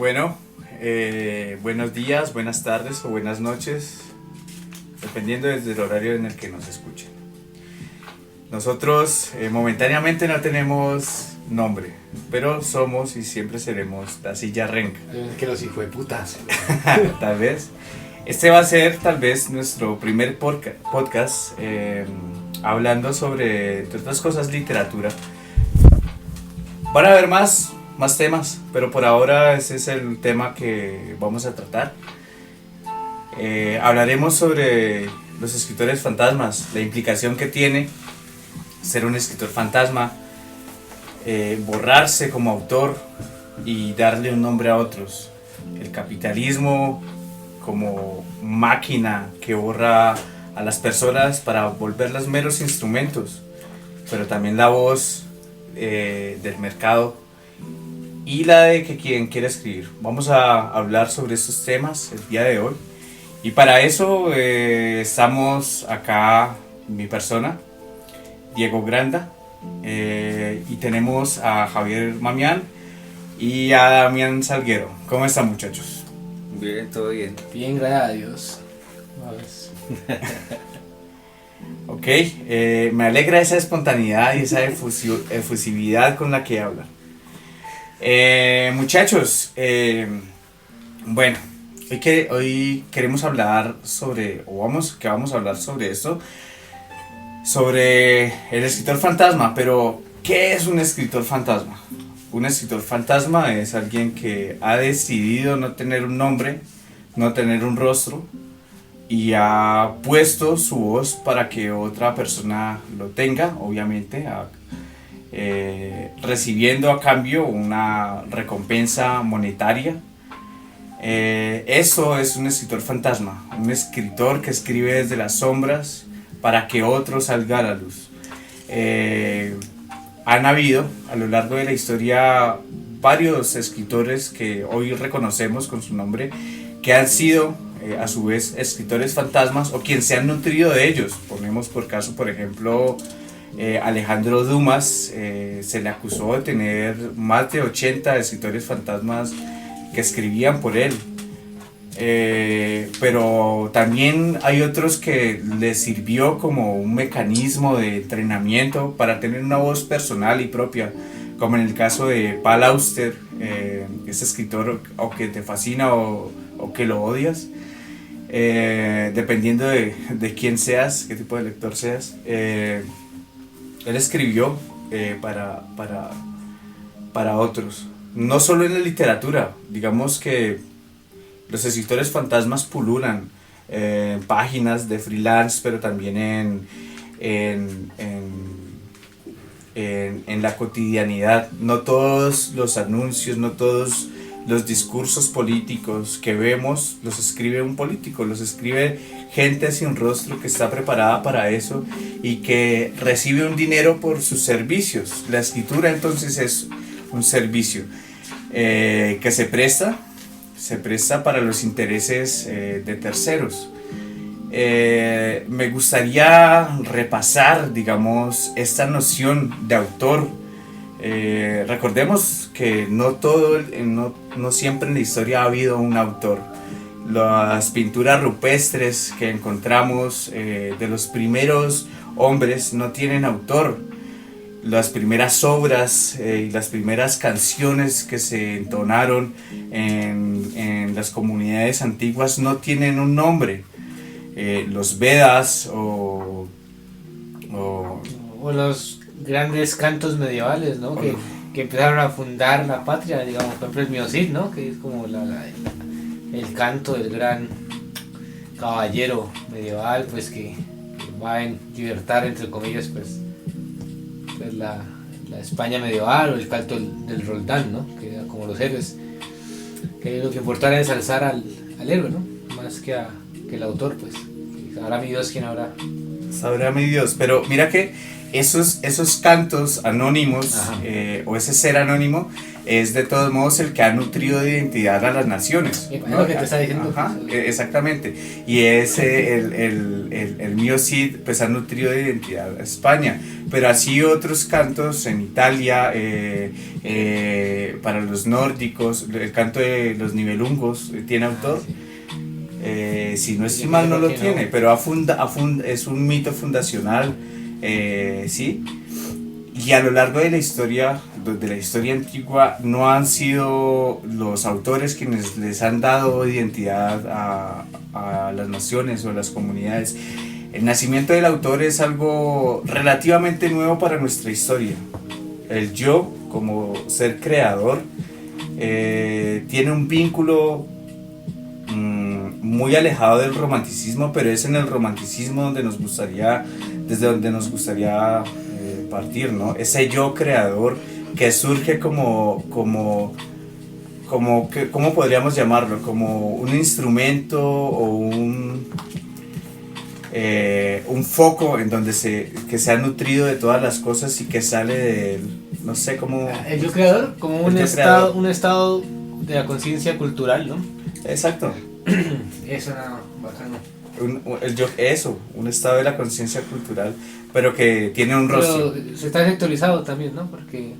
Bueno, buenos días, buenas tardes o buenas noches, dependiendo desde el horario en el que nos escuchen. Nosotros momentáneamente no tenemos nombre, pero somos y siempre seremos la Silla Renca. Que los hijos de putas. Tal vez. Este va a ser tal vez nuestro primer podcast hablando sobre, entre otras cosas, literatura. Van a haber más temas, pero por ahora ese es el tema que vamos a tratar. Hablaremos sobre los escritores fantasmas, la implicación que tiene ser un escritor fantasma, borrarse como autor y darle un nombre a otros, el capitalismo como máquina que borra a las personas para volverlas meros instrumentos, pero también la voz del mercado y la de que quien quiera escribir. Vamos a hablar sobre estos temas el día de hoy, y para eso estamos acá, mi persona, Diego Granda, y tenemos a Javier Mamián y a Damián Salguero. ¿Cómo están, muchachos? Bien, todo bien. Bien, gracias a Dios. Ok, me alegra esa espontaneidad y esa efusividad con la que hablan. Muchachos, bueno, hoy queremos hablar sobre, vamos a hablar sobre esto, sobre el escritor fantasma. Pero ¿qué es un escritor fantasma? Un escritor fantasma es alguien que ha decidido no tener un nombre, no tener un rostro, y ha puesto su voz para que otra persona lo tenga, obviamente, recibiendo a cambio una recompensa monetaria. Eso es un escritor fantasma, un escritor que escribe desde las sombras para que otro salga a la luz. Han habido a lo largo de la historia varios escritores que hoy reconocemos con su nombre, que han sido a su vez escritores fantasmas, o quien se han nutrido de ellos. Ponemos por caso, por ejemplo, Alejandro Dumas. Se le acusó de tener más de 80 escritores fantasmas que escribían por él. Pero también hay otros que les sirvió como un mecanismo de entrenamiento para tener una voz personal y propia, como en el caso de Paul Auster, ese escritor o que te fascina o que lo odias, dependiendo de quién seas, qué tipo de lector seas. Él escribió para otros, no solo en la literatura. Digamos que los escritores fantasmas pululan páginas de freelance, pero también en la cotidianidad. No todos los anuncios, no todos los discursos políticos que vemos los escribe un político, los escribe gente sin rostro que está preparada para eso y que recibe un dinero por sus servicios. La escritura entonces es un servicio que se presta para los intereses de terceros. Me gustaría repasar, digamos, esta noción de autor. Recordemos que no siempre en la historia ha habido un autor. Las pinturas rupestres que encontramos de los primeros hombres no tienen autor. Las primeras obras y las primeras canciones que se entonaron en las comunidades antiguas no tienen un nombre. Los Vedas o los grandes cantos medievales, ¿no? Que empezaron a fundar la patria, digamos, por ejemplo el Mio Cid, ¿no? Que es como el canto del gran caballero medieval, pues que va en libertar, entre comillas, pues la España medieval, o el canto del Roldán, ¿no? Que era como los héroes, que lo que importaba es alzar al héroe, ¿no? Más que el autor, pues. Sabrá mi Dios quién habrá. Sabrá mi Dios. Pero mira que esos cantos anónimos o ese ser anónimo es de todos modos el que ha nutrido de identidad a las naciones, Es ¿no? lo que te está diciendo. Ajá, exactamente. Y ese, el mío Cid, pues ha nutrido de identidad a España. Pero así otros cantos en Italia, para los nórdicos, el canto de los Nibelungos, ¿tiene autor? Si no estoy mal no lo tiene, pero es un mito fundacional, ¿sí? Y a lo largo de la historia antigua no han sido los autores quienes les han dado identidad a las naciones o a las comunidades. El nacimiento del autor es algo relativamente nuevo para nuestra historia. El yo, como ser creador, tiene un vínculo muy alejado del romanticismo, pero es en el romanticismo desde donde nos gustaría partir, ¿no? Ese yo creador que surge ¿cómo podríamos llamarlo? Como un instrumento o un foco en donde que se ha nutrido de todas las cosas y que sale de, no sé cómo... El yo creador, como un estado de la conciencia cultural, ¿no? Exacto. Eso era bacano. Un estado de la conciencia cultural, pero que tiene un rostro. Pero se está sectorizado también, ¿no? Porque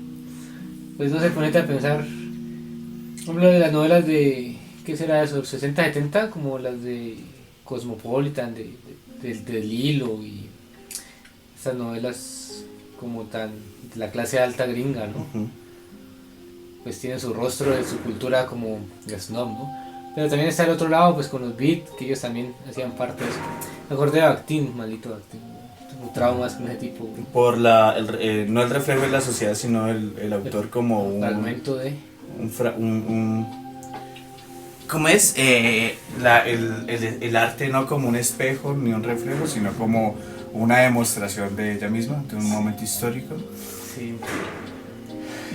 pues no se pone a pensar, por ejemplo, de las novelas de, ¿qué será eso? 60, 70, como las de Cosmopolitan, de Lilo y esas novelas como tan de la clase alta gringa, ¿no? Uh-huh. Pues tienen su rostro de su cultura como snob, ¿no? Pero también está el otro lado, pues con los beats, que ellos también hacían parte de eso. Me acordé de Bakhtin, maldito Bakhtin. Tengo traumas con ese tipo. Por no el reflejo de la sociedad, sino el autor como un... Fragmento de... ¿Cómo es? El arte no como un espejo ni un reflejo, sino como una demostración de ella misma, de un momento histórico. Sí.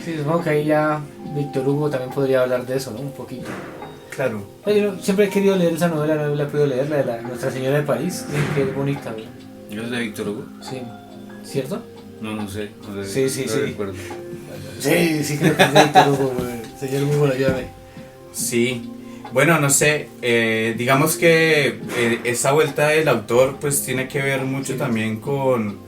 Sí, supongo que ahí ya Víctor Hugo también podría hablar de eso, ¿no? Un poquito. Claro. Yo siempre he querido leer esa novela, no la he podido leer, la de la Nuestra Señora de París, que es bonita, ¿no? ¿Yo es de Víctor Hugo? Sí. ¿Cierto? No sé. Sí. Recuerdo. Sí, creo que es de Víctor Hugo, señor Hugo la llave. Sí. Bueno, no sé, digamos que esa vuelta del autor pues tiene que ver mucho también con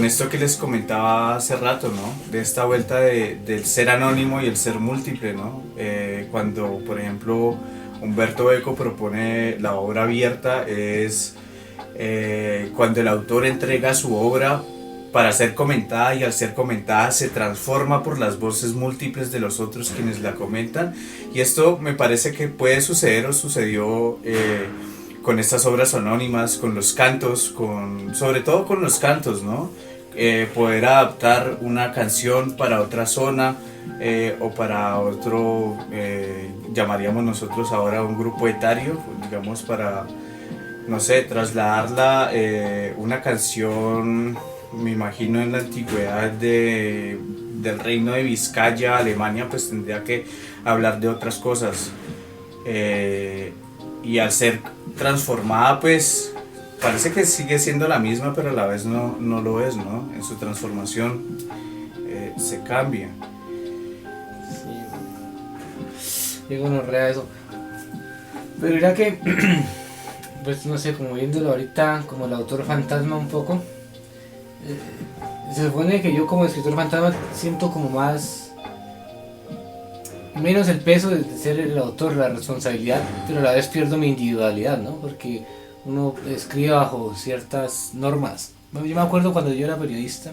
esto que les comentaba hace rato, ¿no? De esta vuelta del ser anónimo y el ser múltiple, ¿no? Cuando, por ejemplo, Humberto Eco propone la obra abierta, es cuando el autor entrega su obra para ser comentada y al ser comentada se transforma por las voces múltiples de los otros quienes la comentan. Y esto me parece que puede suceder o sucedió con estas obras anónimas, con los cantos, sobre todo con los cantos, ¿no? Poder adaptar una canción para otra zona o para otro, llamaríamos nosotros ahora un grupo etario, digamos para, no sé, trasladarla, una canción, me imagino en la antigüedad del reino de Vizcaya, Alemania, pues tendría que hablar de otras cosas. Y al ser transformada, pues parece que sigue siendo la misma, pero a la vez no lo es, ¿no? En su transformación se cambia. Sí. Qué gonorrea eso. Pero era que, pues no sé, como viéndolo ahorita como el autor fantasma un poco, se supone que yo como escritor fantasma siento como menos el peso de ser el autor, la responsabilidad, pero a la vez pierdo mi individualidad, ¿no? Porque uno escribe bajo ciertas normas. Bueno, yo me acuerdo cuando yo era periodista,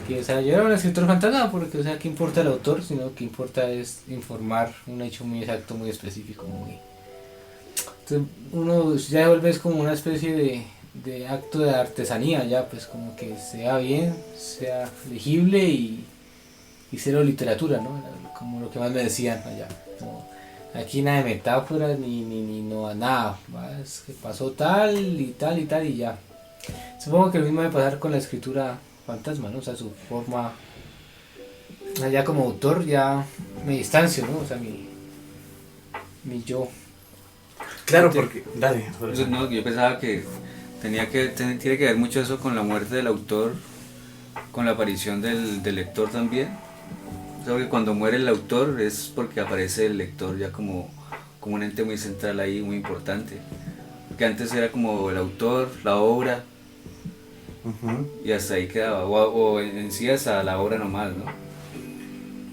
que o sea, yo era un escritor fantasma porque, o sea, ¿qué importa el autor? Sino que importa es informar un hecho muy exacto, muy específico, Entonces uno ya se vuelve como una especie de acto de artesanía, ya, pues como que sea bien, sea legible y cero literatura, ¿no? Como lo que más me decían allá. Como, aquí nada de metáforas ni no nada. ¿Va? Es que pasó tal y tal y tal y ya. Supongo que lo mismo debe pasar con la escritura fantasma, ¿no? O sea, su forma. Ya como autor ya me distancio, ¿no? O sea, mi yo. Claro, porque... Dale. No, yo pensaba que Tiene que ver mucho eso con la muerte del autor, con la aparición del lector también. O sea, que cuando muere el autor es porque aparece el lector ya como un ente muy central ahí, muy importante. Porque antes era como el autor, la obra, y hasta ahí quedaba, o en sí hasta la obra nomás, ¿no?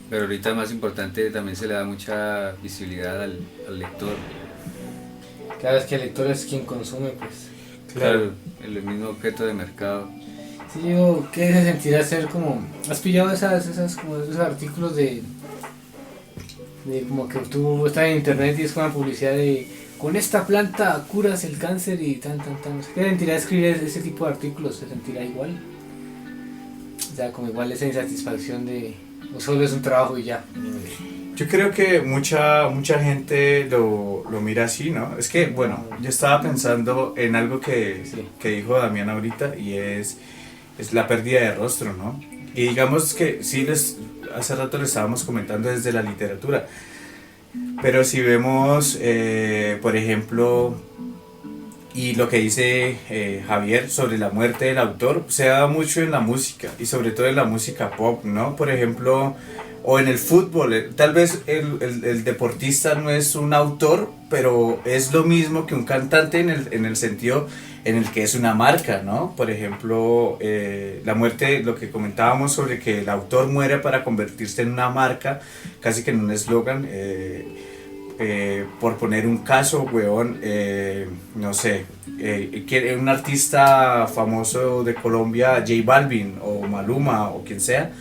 Pero ahorita más importante, también se le da mucha visibilidad al lector. Claro, es que el lector es quien consume, pues. Claro, el mismo objeto de mercado. Sí, digo, ¿qué se sentirá ser como... ¿Has pillado como esos artículos de como que tú estás en internet y es con una publicidad de con esta planta curas el cáncer y tan? ¿Qué sentirá escribir ese tipo de artículos? ¿Se sentirá igual? O sea, como igual esa insatisfacción de... o solo es un trabajo y ya. Yo creo que mucha gente lo mira así, ¿no? Es que, bueno, yo estaba pensando en algo que dijo Damián ahorita y es la pérdida de rostro, ¿no? Y digamos que sí, hace rato le estábamos comentando desde la literatura, pero si vemos, por ejemplo, y lo que dice Javier sobre la muerte del autor, se da mucho en la música y sobre todo en la música pop, ¿no? Por ejemplo, o en el fútbol, tal vez el deportista no es un autor, pero es lo mismo que un cantante en el sentido en el que es una marca, ¿no? Por ejemplo, la muerte, lo que comentábamos sobre que el autor muere para convertirse en una marca, casi que en un eslogan, por poner un caso, weón, no sé, un artista famoso de Colombia, J Balvin o Maluma o quien sea,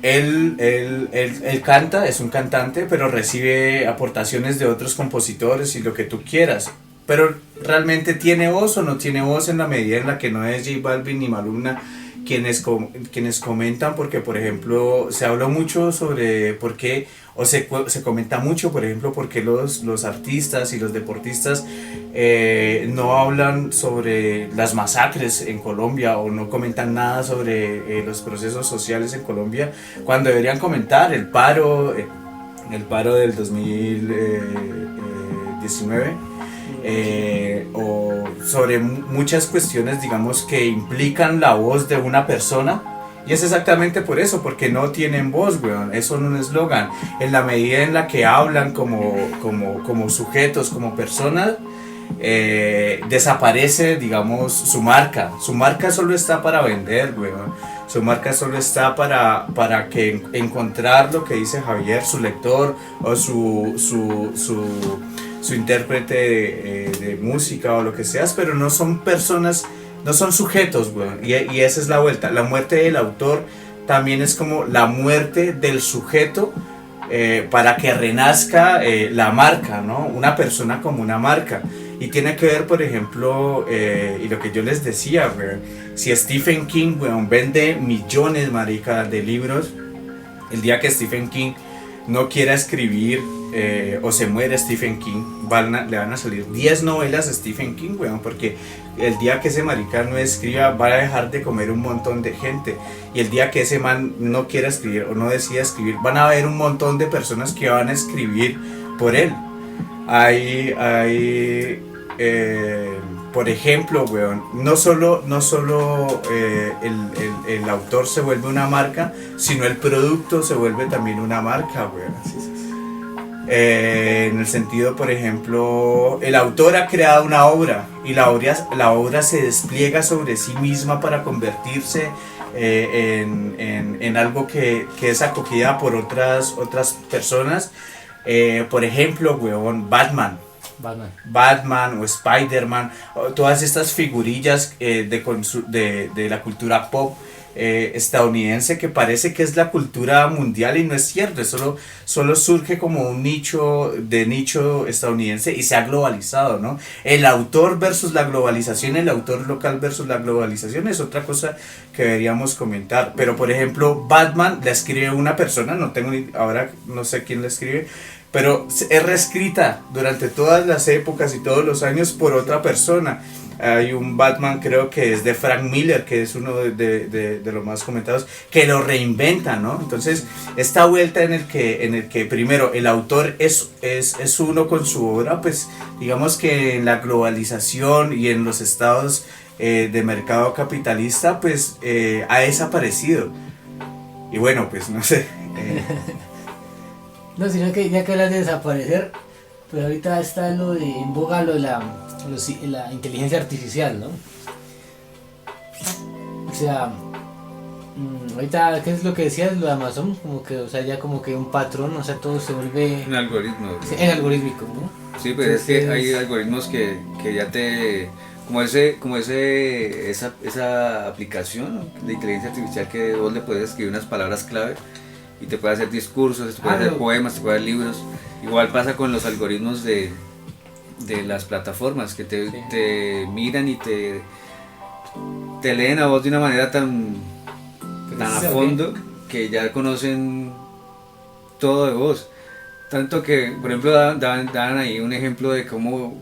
él canta, es un cantante, pero recibe aportaciones de otros compositores y lo que tú quieras. Pero realmente tiene voz o no tiene voz en la medida en la que no es J Balvin ni Maluma quienes comentan, porque por ejemplo se habló mucho sobre por qué, o se comenta mucho, por ejemplo, por qué los artistas y los deportistas no hablan sobre las masacres en Colombia o no comentan nada sobre los procesos sociales en Colombia, cuando deberían comentar el paro del 2019. O sobre muchas cuestiones, digamos, que implican la voz de una persona, y es exactamente por eso, porque no tienen voz, weón. Eso no es un eslogan. En la medida en la que hablan como sujetos, como personas, desaparece, digamos, su marca. Su marca solo está para vender, weón. Su marca solo está para que encontrar lo que dice Javier, su lector o su intérprete de música o lo que seas, pero no son personas, no son sujetos, weón. Y esa es la vuelta. La muerte del autor también es como la muerte del sujeto, para que renazca la marca, ¿no? Una persona como una marca. Y tiene que ver, por ejemplo, y lo que yo les decía, weón, si Stephen King, weón, vende millones, marica, de libros, el día que Stephen King no quiera escribir, o se muere Stephen King, le van a salir 10 novelas a Stephen King, weón, porque el día que ese marica no escriba, va a dejar de comer un montón de gente, y el día que ese man no quiera escribir o no decida escribir, van a haber un montón de personas que van a escribir por él. Por ejemplo, weón, no solo el autor se vuelve una marca, sino el producto se vuelve también una marca, weón. En el sentido, por ejemplo, el autor ha creado una obra y la obra se despliega sobre sí misma para convertirse en algo que es acogida por otras personas. Por ejemplo, weón, Batman o Spider-Man, todas estas figurillas de la cultura pop estadounidense, que parece que es la cultura mundial, y no es cierto, solo surge como un nicho estadounidense y se ha globalizado, ¿no? El autor versus la globalización, el autor local versus la globalización es otra cosa que deberíamos comentar. Pero por ejemplo, Batman la escribe una persona, ahora no sé quién la escribe, pero es reescrita durante todas las épocas y todos los años por otra persona. hay un Batman, creo que es de Frank Miller, que es uno de los más comentados, que lo reinventa, ¿no? Entonces, esta vuelta en el que primero el autor es uno con su obra, pues digamos que en la globalización y en los estados de mercado capitalista, pues ha desaparecido. Y bueno, pues no sé. No, sino que ya que hablas de desaparecer, pues ahorita está en boga lo de la inteligencia artificial, ¿no? O sea, ahorita, ¿qué es lo que decías? Lo de Amazon, como que, o sea, ya como que un patrón, o sea, todo se vuelve... Un algoritmo. Sí, el algorítmico, ¿no? Sí, pues entonces, es que hay algoritmos que ya te... esa aplicación de inteligencia artificial que vos le puedes escribir unas palabras clave y te puede hacer discursos, te puede hacer poemas, te puede hacer libros. Igual pasa con los algoritmos de las plataformas que te miran y te leen a vos de una manera tan a fondo que ya conocen todo de vos. Tanto que, por ejemplo, dan ahí un ejemplo de cómo,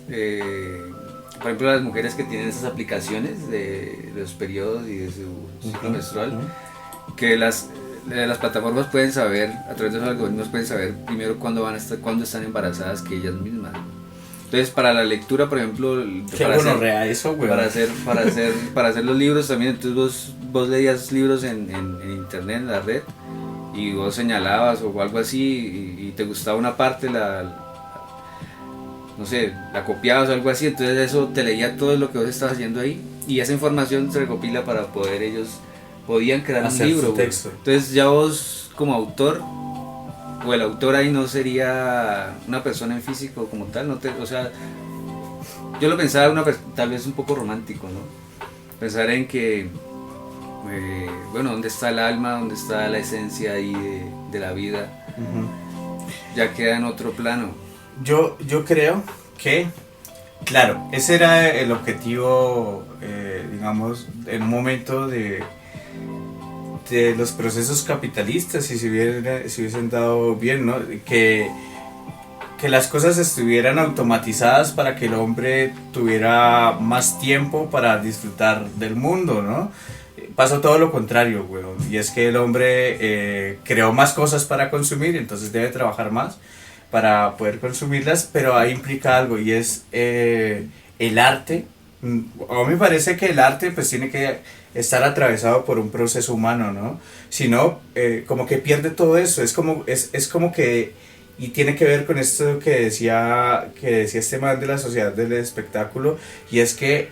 por ejemplo, las mujeres que tienen esas aplicaciones de los periodos y de su ciclo menstrual, que las plataformas pueden saber, a través de los algoritmos pueden saber primero cuándo están embarazadas que ellas mismas. Entonces, para la lectura, por ejemplo, para hacer los libros también, entonces vos leías libros en internet, en la red, y vos señalabas o algo así y te gustaba una parte, no sé, la copiabas o algo así, entonces eso te leía todo lo que vos estabas haciendo ahí y esa información se recopila para poder podían crear un libro. Entonces ya vos como autor o el autor ahí no sería una persona en físico como tal, o sea, yo lo pensaba tal vez un poco romántico, ¿no? Pensar en que bueno, ¿dónde está el alma? ¿Dónde está la esencia ahí de la vida? Ya queda en otro plano. Yo creo que, claro, ese era el objetivo, digamos, en un momento de los procesos capitalistas, y si hubiesen dado bien, ¿no? Que las cosas estuvieran automatizadas para que el hombre tuviera más tiempo para disfrutar del mundo, ¿no? Pasa todo lo contrario, weón, y es que el hombre creó más cosas para consumir, entonces debe trabajar más para poder consumirlas, pero ahí implica algo, y es el arte. A mí me parece que el arte pues tiene que estar atravesado por un proceso humano, ¿no? Si no, como que pierde todo eso, es como que, y tiene que ver con esto que decía este man de la sociedad del espectáculo, y es que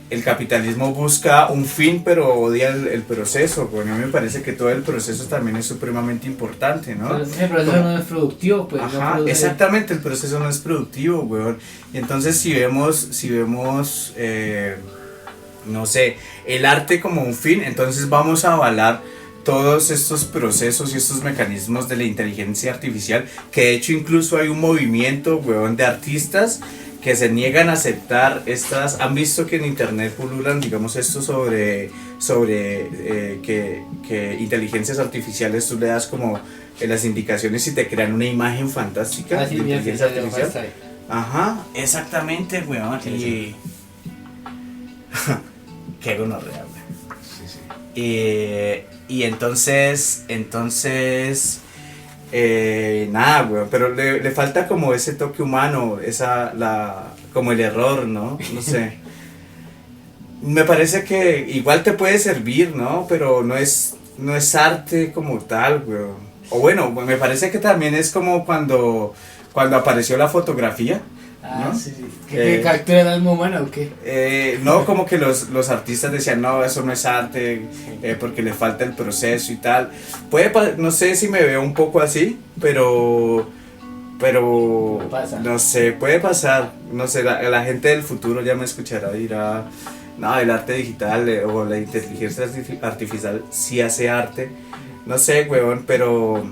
el capitalismo busca un fin pero odia el proceso. Bueno, a mí me parece que todo el proceso también es supremamente importante, ¿no? Pero el proceso no es productivo, pues. Ajá, no produce... exactamente, el proceso no es productivo, weón. Y entonces si vemos no sé, el arte como un fin, entonces vamos a avalar todos estos procesos y estos mecanismos de la inteligencia artificial, que de hecho incluso hay un movimiento, weón, de artistas que se niegan a aceptar estas. Han visto que en internet pululan, digamos, esto sobre que inteligencias artificiales tú le das como las indicaciones y te crean una imagen fantástica de inteligencia artificial. Ajá, exactamente, weón. Y qué gonorrea, weón. Sí. Y entonces nada, weón, pero le falta como ese toque humano, como el error, ¿no? No sé. Me parece que igual te puede servir, ¿no? Pero no es arte como tal, weón. O bueno, me parece que también es como cuando apareció la fotografía, ¿no? Sí. ¿Que captura el alma humana o qué? No, como que los artistas decían, no, eso no es arte, porque le falta el proceso y tal. No sé si me veo un poco así, pero no sé, puede pasar. No sé, la gente del futuro ya me escuchará, dirá, no, el arte digital o la inteligencia artificial sí hace arte. No sé, weón, pero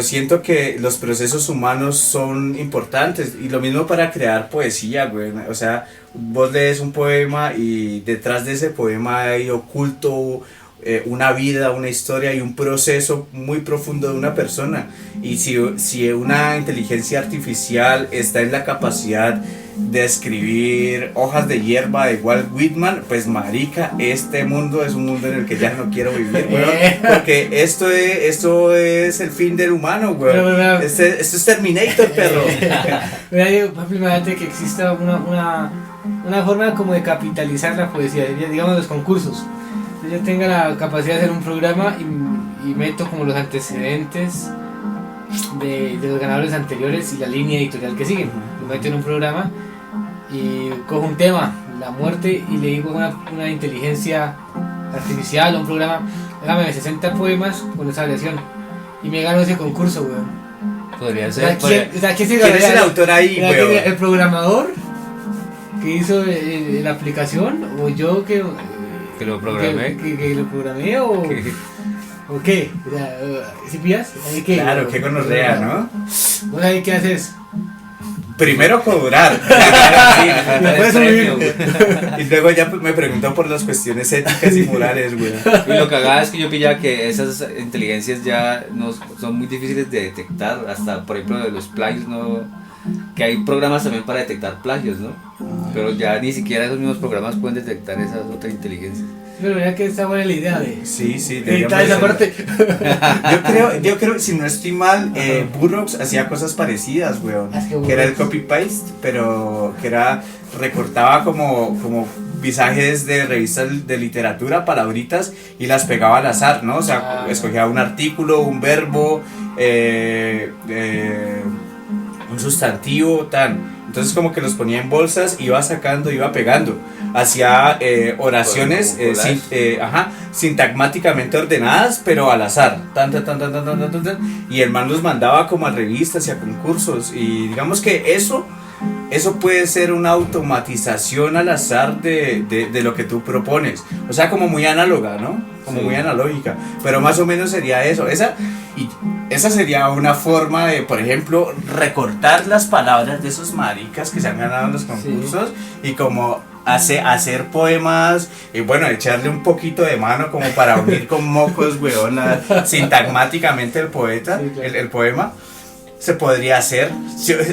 siento que los procesos humanos son importantes, y lo mismo para crear poesía, güey. O sea, vos lees un poema y detrás de ese poema hay oculto una vida, una historia y un proceso muy profundo de una persona. Y si una inteligencia artificial está en la capacidad de escribir Hojas de hierba de Walt Whitman, pues marica, este mundo es un mundo en el que ya no quiero vivir, weón, porque esto es el fin del humano, weón. Esto es Terminator, perro. Mira, yo, imagínate que exista una forma como de capitalizar la poesía, digamos los concursos. Yo tenga la capacidad de hacer un programa y meto como los antecedentes de los ganadores anteriores y la línea editorial que siguen. Lo meto en un programa y cojo un tema, la muerte, y le digo a una inteligencia artificial o un programa, hágame 60 poemas con esa variación, y me gano ese concurso, weón. Podría ser. ¿Quién es el autor ahí, weón? ¿El programador que hizo la aplicación o yo que lo programé? Que lo programé o qué? O sea, ¿sí pillas? Claro, qué gonorrea, ¿no? ¿Vos ahí qué haces? Primero cobrar. Sí, y luego ya me preguntó por las cuestiones éticas y morales, güey. Y lo cagada es que yo pillaba que esas inteligencias ya no son muy difíciles de detectar, hasta por ejemplo de los plagios, no, que hay programas también para detectar plagios, ¿no? Pero ya ni siquiera esos mismos programas pueden detectar esas otras inteligencias. Pero ya que está buena la idea de... Sí, editar esa parte. Yo creo, si no estoy mal, Burroughs hacía cosas parecidas, weón. Que era el copy-paste, pero que era, recortaba como visajes de revistas de literatura, palabritas, y las pegaba al azar, ¿no? O sea, escogía un artículo, un verbo, un sustantivo, tan. Entonces como que los ponía en bolsas, iba sacando, iba pegando. Hacía oraciones sintagmáticamente ordenadas, pero al azar. Y el man los mandaba como a revistas y a concursos. Y digamos que eso puede ser una automatización al azar de lo que tú propones. O sea, como muy análoga, ¿no? Como muy analógica. Pero más o menos sería eso. Esa sería una forma de, por ejemplo, recortar las palabras de esos maricas que se han ganado en los concursos, y como hacer poemas y bueno, echarle un poquito de mano como para unir con mocos, weón, sintagmáticamente el poeta, el poema. Se podría hacer,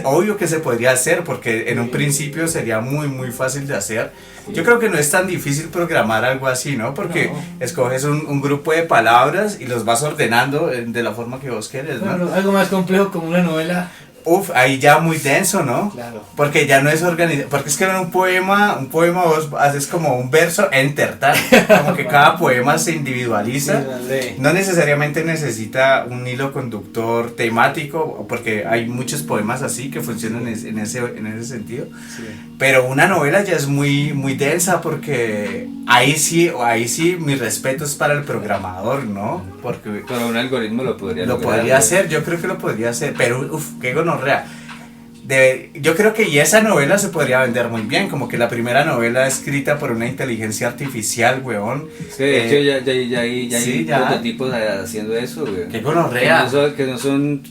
obvio que se podría hacer, porque en un principio sería muy muy fácil de hacer. Yo creo que no es tan difícil programar algo así, ¿no? Porque escoges un grupo de palabras y los vas ordenando de la forma que vos quieres, ¿no? Bueno, algo más complejo como una novela. Ahí ya muy denso, ¿no? Claro. Porque ya no es organizado, porque es que en un poema vos haces como un verso enter, tal, como que cada poema se individualiza. No necesariamente necesita un hilo conductor temático, porque hay muchos poemas así que funcionan en ese sentido. Sí. Pero una novela ya es muy muy densa, porque ahí sí mi respeto es para el programador, ¿no? Porque pero un algoritmo lo podría hacer, yo creo que lo podría hacer, pero qué gonorrea. Yo creo que y esa novela se podría vender muy bien, como que la primera novela escrita por una inteligencia artificial, weón. Sí, de hecho ya hay prototipos haciendo eso, weón. Qué gonorrea. Que no son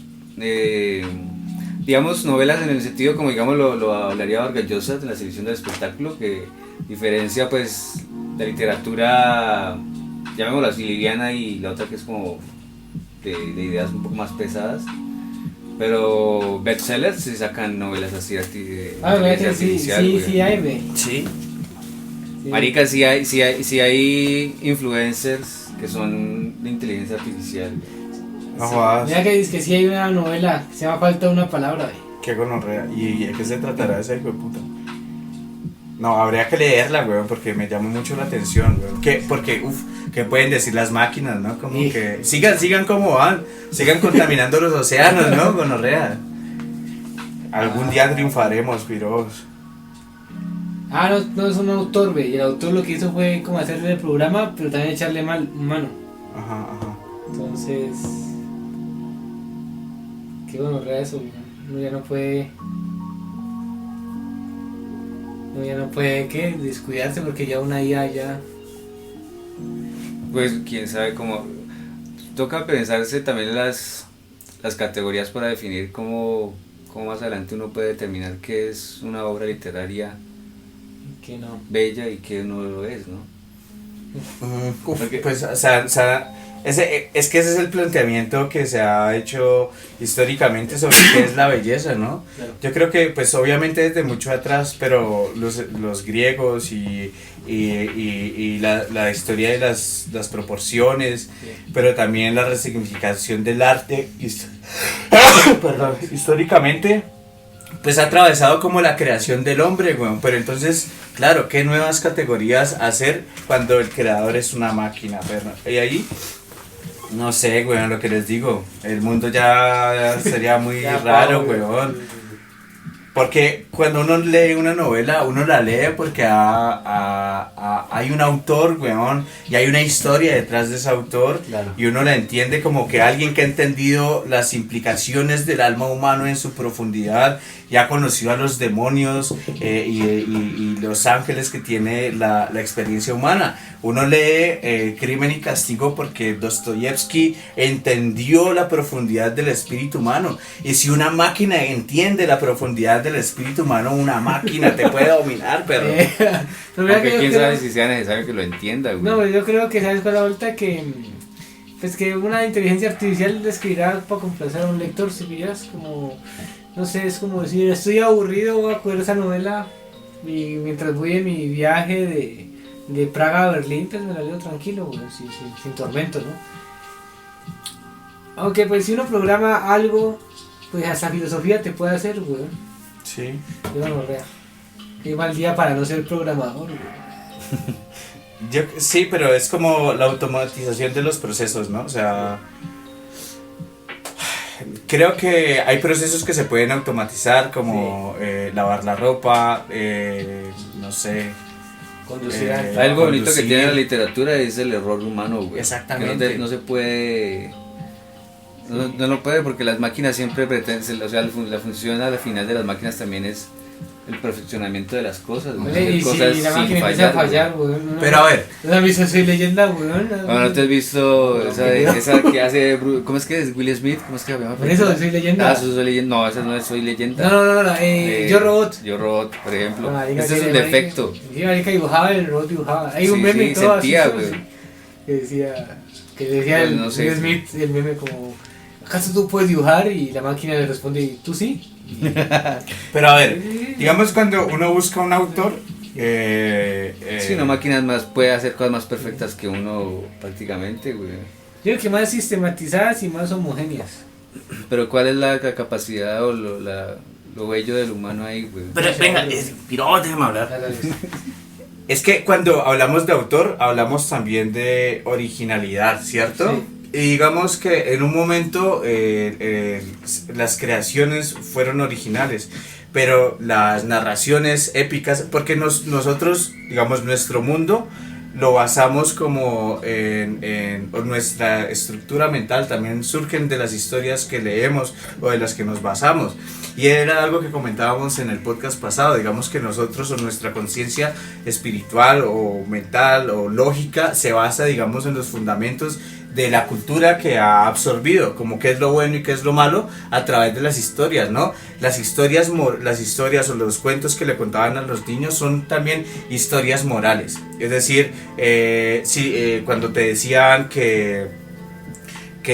digamos, novelas en el sentido como digamos lo hablaría Vargas Llosa en la selección del espectáculo, que diferencia pues la literatura, llamémosla así, liviana, y la otra que es como de ideas un poco más pesadas. Pero bestsellers se sacan novelas así sí hay, sí. Marica, sí hay influencers que son de inteligencia artificial. Mira que dice que sí hay una novela que se llama Falta una palabra. Qué gonorrea. ¿Y de qué se tratará esa hijo de puta? No, habría que leerla, weón, porque me llama mucho la atención, weón. Porque, ¿qué pueden decir las máquinas, no? Como que sigan como van, sigan contaminando los océanos, ¿no? Gonorrea. Algún día triunfaremos, piros. No es un autor, ve, y el autor lo que hizo fue como hacerle el programa, pero también echarle mano. Ajá. Entonces, qué gonorrea eso, uno ya no puede... ya no puede descuidarse, porque ya una IA ya... Pues quién sabe cómo... Toca pensarse también las categorías para definir cómo más adelante uno puede determinar qué es una obra literaria que no. Bella y qué no lo es, ¿no? Pues, o sea, es que ese es el planteamiento que se ha hecho históricamente sobre qué es la belleza, ¿no? Claro. Yo creo que, pues, obviamente desde mucho atrás, pero los griegos y la historia de las proporciones, Sí. pero también la resignificación del arte, perdón, históricamente, pues ha atravesado como la creación del hombre, weón. Pero entonces, claro, ¿qué nuevas categorías hacer cuando el creador es una máquina, perro? Y ahí, no sé, weón, lo que les digo, el mundo ya sería muy Ya, raro, Pablo, weón. Porque cuando uno lee una novela, uno la lee porque hay un autor, weón, y hay una historia detrás de ese autor, Claro. y uno la entiende como que alguien que ha entendido las implicaciones del alma humano en su profundidad, y ha conocido a los demonios y los ángeles que tiene la experiencia humana. Uno lee Crimen y Castigo porque Dostoyevsky entendió la profundidad del espíritu humano. Y si una máquina entiende la profundidad del espíritu humano, una máquina te puede dominar, perro. Pero mira que Aunque yo quién creo- sabe si sea necesario que lo entienda, güey. No, yo creo que sabes con la vuelta que pues que una inteligencia artificial escribirá para complacer a un lector, si miras como, no sé, es como decir, estoy aburrido, voy a coger esa novela y mientras voy en mi viaje de Praga a Berlín, pues me la leo tranquilo, güey, sin tormentos, ¿no? Aunque pues si uno programa algo, pues hasta filosofía te puede hacer, güey. Sí. Yo no lo veo. Qué mal día para no ser programador, güey. Sí, pero es como la automatización de los procesos, ¿no? O sea, creo que hay procesos que se pueden automatizar, como lavar la ropa, no sé. Conducir Algo bonito que conducir. tiene la literatura es el error humano, güey. Exactamente. Que no se puede. No lo puede porque las máquinas siempre pretenden. O sea, la función al final de las máquinas también es el perfeccionamiento de las cosas, güey. Vale, y si Cosas la sin máquina empieza a güey. fallar, weón. No, Pero a ver, ¿no has visto Soy Leyenda, weón? Bueno, ¿no te has visto No, esa que hace. ¿Cómo es que es? Will Smith. ¿Cómo es que se llama? Por eso, Soy Leyenda. Ah, eso es Soy Leyenda. No, esa no es Soy Leyenda. No, Yo Robot. Yo Robot, por ejemplo. Marica, Ese es sí, un marica. defecto. Sí, marica dibujaba, el robot dibujaba. Hay un Sí, meme sí, y todo sentía, así, güey. sí, que decía Pues el no sé, Will Smith, el meme como, ¿acaso tú puedes dibujar? Y la máquina le responde, ¿tú sí? pero a ver, digamos cuando uno busca un autor, Sí, una máquina puede hacer cosas más perfectas que uno prácticamente, güey. Yo creo que más sistematizadas y más homogéneas. Pero ¿cuál es la capacidad o lo bello del humano ahí, güey? Pero venga, piro, déjame hablar. Dale. Es que cuando hablamos de autor, hablamos también de originalidad, ¿cierto? Sí. Y digamos que en un momento las creaciones fueron originales, pero las narraciones épicas, porque nosotros, digamos, nuestro mundo lo basamos como o nuestra estructura mental también surgen de las historias que leemos o de las que nos basamos. Y era algo que comentábamos en el podcast pasado, digamos que nosotros o nuestra conciencia espiritual o mental o lógica se basa, digamos, en los fundamentos de la cultura que ha absorbido, como qué es lo bueno y qué es lo malo a través de las historias, ¿no? Las historias o los cuentos que le contaban a los niños son también historias morales. Es decir, cuando te decían que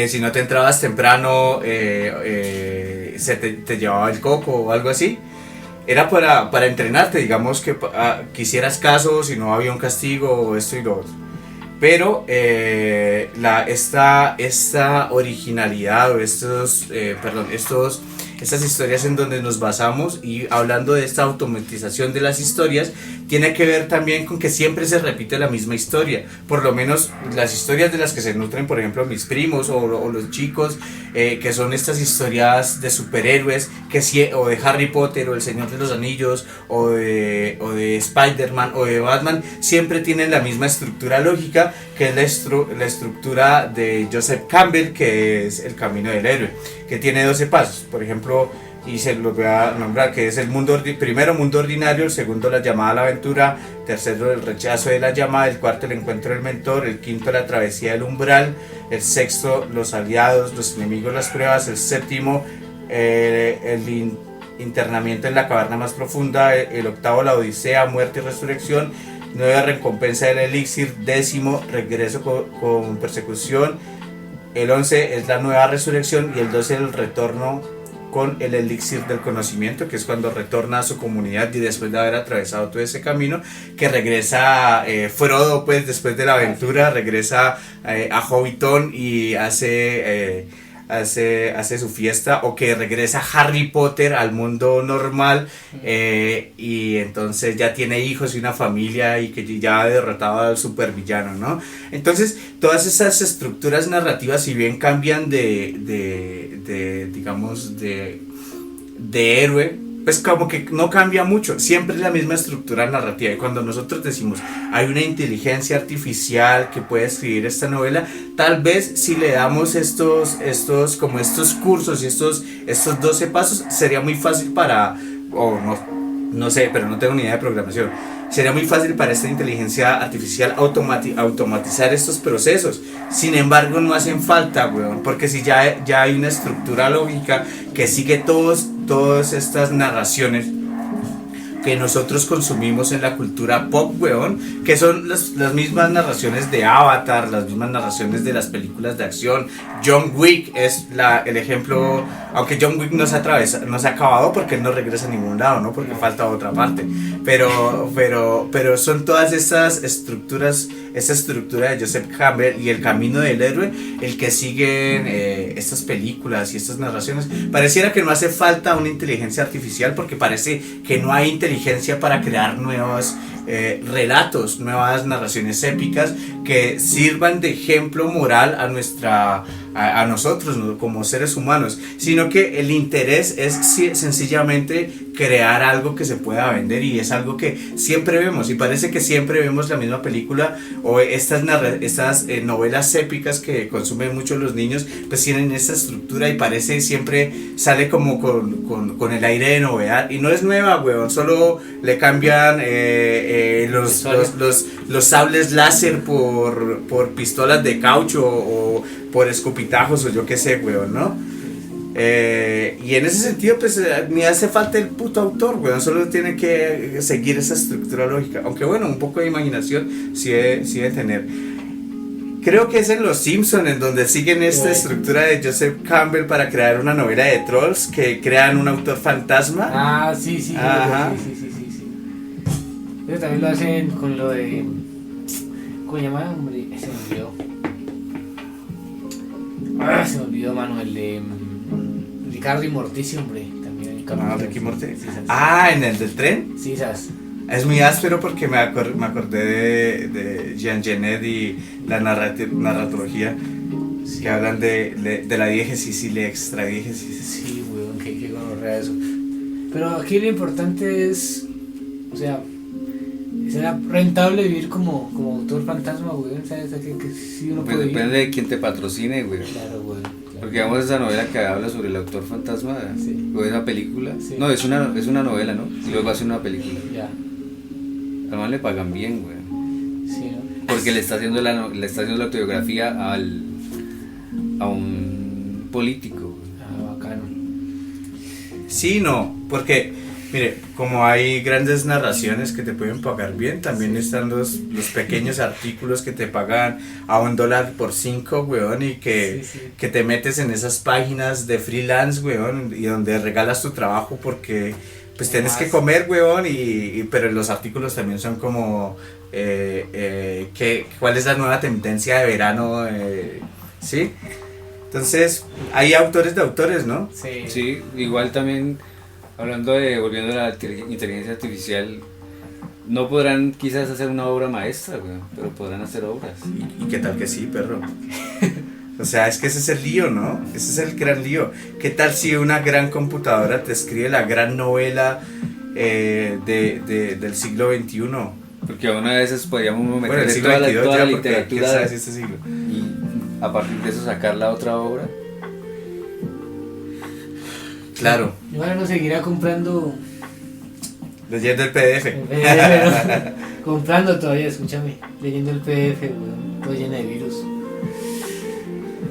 si no te entrabas temprano se te llevaba el coco o algo así, era para entrenarte, digamos que hicieras caso, si no había un castigo o esto y lo otro. Pero esta originalidad o estas historias en donde nos basamos, y hablando de esta automatización de las historias, tiene que ver también con que siempre se repite la misma historia. Por lo menos las historias de las que se nutren, por ejemplo, mis primos o los chicos, que son estas historias de superhéroes, o de Harry Potter, o El Señor de los Anillos, o de Spider-Man, o de Batman, siempre tienen la misma estructura lógica, que es la estructura de Joseph Campbell, que es El Camino del Héroe, que tiene 12 pasos, por ejemplo, y se los voy a nombrar, que es primero mundo ordinario, el segundo la llamada a la aventura, tercero el rechazo de la llamada, el cuarto el encuentro del mentor, el quinto la travesía del umbral, el sexto los aliados, los enemigos, las pruebas, el séptimo internamiento en la caverna más profunda, el octavo la odisea, muerte y resurrección, 9 recompensa del elixir, 10 regreso con persecución, el 11 es la nueva resurrección y el 12 el retorno con el elixir del conocimiento, que es cuando retorna a su comunidad y después de haber atravesado todo ese camino, que regresa Frodo, pues después de la aventura, regresa a Hobbiton y hace su fiesta, o que regresa Harry Potter al mundo normal y entonces ya tiene hijos y una familia y que ya ha derrotado al supervillano, ¿no? Entonces todas esas estructuras narrativas, si bien cambian digamos de héroe, pues como que no cambia mucho, siempre es la misma estructura narrativa. Y cuando nosotros decimos hay una inteligencia artificial que puede escribir esta novela, tal vez si le damos estos cursos y estos 12 pasos, sería muy fácil no sé, pero no tengo ni idea de programación, sería muy fácil para esta inteligencia artificial automatizar estos procesos. Sin embargo, no hacen falta, weón, porque si ya hay una estructura lógica que sigue todas estas narraciones que nosotros consumimos en la cultura pop, weón, que son las mismas narraciones de Avatar, las mismas narraciones de las películas de acción. John Wick es el ejemplo, aunque John Wick no se ha acabado porque él no regresa a ningún lado, ¿no? Porque falta otra parte. Pero son todas esas estructuras, esa estructura de Joseph Campbell y el camino del héroe, el que siguen estas películas y estas narraciones. Pareciera que no hace falta una inteligencia artificial porque parece que no hay inteligencia para crear nuevos relatos, nuevas narraciones épicas que sirvan de ejemplo moral a nosotros, ¿no? Como seres humanos, sino que el interés es sencillamente crear algo que se pueda vender, y es algo que siempre vemos, y parece que siempre vemos la misma película o estas novelas épicas que consumen mucho los niños, pues tienen esta estructura y parece siempre sale como con el aire de novedad, y no es nueva, weón, solo le cambian los sables láser por pistolas de caucho o por escupitajos o yo qué sé, weón, ¿no? Y en ese sentido, pues ni hace falta el puto autor, weón, solo tiene que seguir esa estructura lógica, aunque bueno, un poco de imaginación sí debe tener. Creo que es en Los Simpsons en donde siguen esta estructura de Joseph Campbell para crear una novela de trolls, que crean un autor fantasma. Ah, sí. Ajá. Sí. Eso también lo hacen con lo de... ¿Cómo se llama? Hombre, se me olvidó. Se me olvidó, mano, el de Ricardo y Morty, hombre. También Ricky Morty. Sí, ¿en el del tren? Sí, ¿sabes? Es muy áspero porque me acordé de Jean Genet y la narratología, sí, que hablan de la diégesis y la extradiégesis. Sí, weón, qué gonorrea eso. Pero aquí lo importante es, o sea, será rentable vivir como autor fantasma, weón, ¿sabes? Que si uno pues puede depende de quién te patrocine, güey. Claro, weón. Claro. Porque digamos esa novela que habla sobre el autor fantasma, sí, o esa película, sí, no, es una novela, ¿no? Y luego hace una película. Ya. Además le pagan bien, güey. Sí, ¿no? Porque le está haciendo la autobiografía a un político. Bacano. Sí, no, porque, mire, como hay grandes narraciones que te pueden pagar bien, también están los pequeños artículos que te pagan a $1 por 5, weón, y que te metes en esas páginas de freelance, weón, y donde regalas tu trabajo porque pues tienes que comer, weón, pero los artículos también son como ¿cuál es la nueva tendencia de verano? ¿Sí? Entonces, hay autores de autores, ¿no? Sí, igual también, volviendo a la inteligencia artificial, no podrán quizás hacer una obra maestra, weón, pero podrán hacer obras. ¿Y qué tal que sí, perro? O sea, es que ese es el lío, ¿no? Ese es el gran lío. ¿Qué tal si una gran computadora te escribe la gran novela del siglo XXI? Porque a una de esas podríamos meter el siglo toda XXII la ya, porque literatura ¿qué sabes este siglo? Y a partir de eso sacar la otra obra. Claro. Y ahora no seguirá comprando. Leyendo el PDF. Comprando todavía, escúchame. Leyendo el PDF, weón. Todo lleno de virus.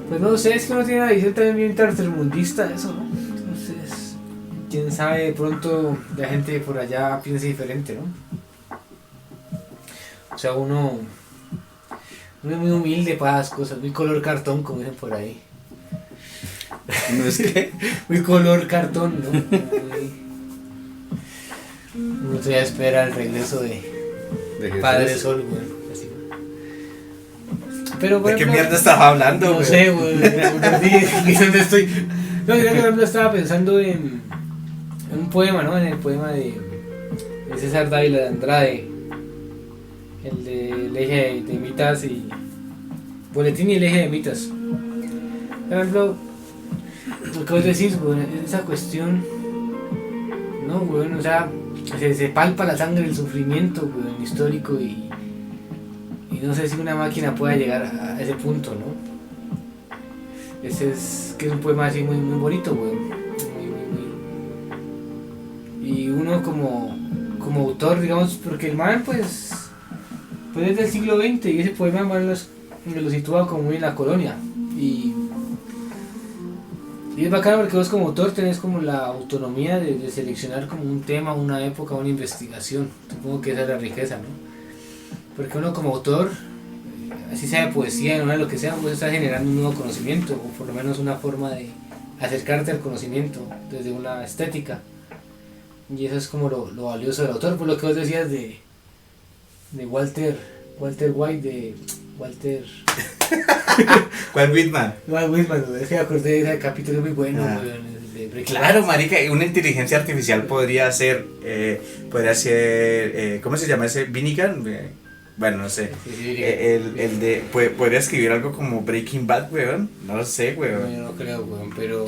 Pues no sé, es que uno tiene una visión también bien tercermundista, eso, ¿no? Entonces, quién sabe, de pronto la gente por allá piensa diferente, ¿no? sea, uno es muy humilde para las cosas, muy color cartón, como dicen por ahí. No es que. Muy color cartón, ¿no? Uno todavía espera el regreso de Jesús. Padre Sol, güey. Así, pero, ¿De qué ejemplo, mierda estás hablando, no güey? sé, güey. Ni dónde estoy. No, yo por ejemplo estaba pensando en un poema, ¿no? En el poema de César Dávila de Andrade. El del eje de mitas y. Boletín y el eje de mitas. Por ejemplo, lo que vos decís, güey, esa cuestión. No, güey, o sea, se palpa la sangre del sufrimiento, güey, histórico y no sé si una máquina pueda llegar a ese punto, ¿no? Ese es que es un poema así muy, muy bonito, güey. Y uno como autor, digamos, porque el man pues es del siglo XX y ese poema man lo sitúa como muy en la colonia. Y es bacano porque vos como autor tenés como la autonomía de seleccionar como un tema, una época, una investigación. Supongo que esa es la riqueza, ¿no? Porque uno como autor, así sea de poesía, novela, lo que sea, vos estás generando un nuevo conocimiento, o por lo menos una forma de acercarte al conocimiento desde una estética. Y eso es como lo valioso del autor, por lo que vos decías de Walter White, de Walter... ¿Cuál Whitman? Walt Whitman, es que me acordé de ese capítulo muy bueno, Ah. de Breaking Claro, Bad. marica, una inteligencia artificial podría ser, ¿cómo se llama ese? ¿Binnigan? Bueno, no sé. Sí, Podría escribir algo como Breaking Bad, weón. No lo sé, No, weón. yo no creo, weón, pero...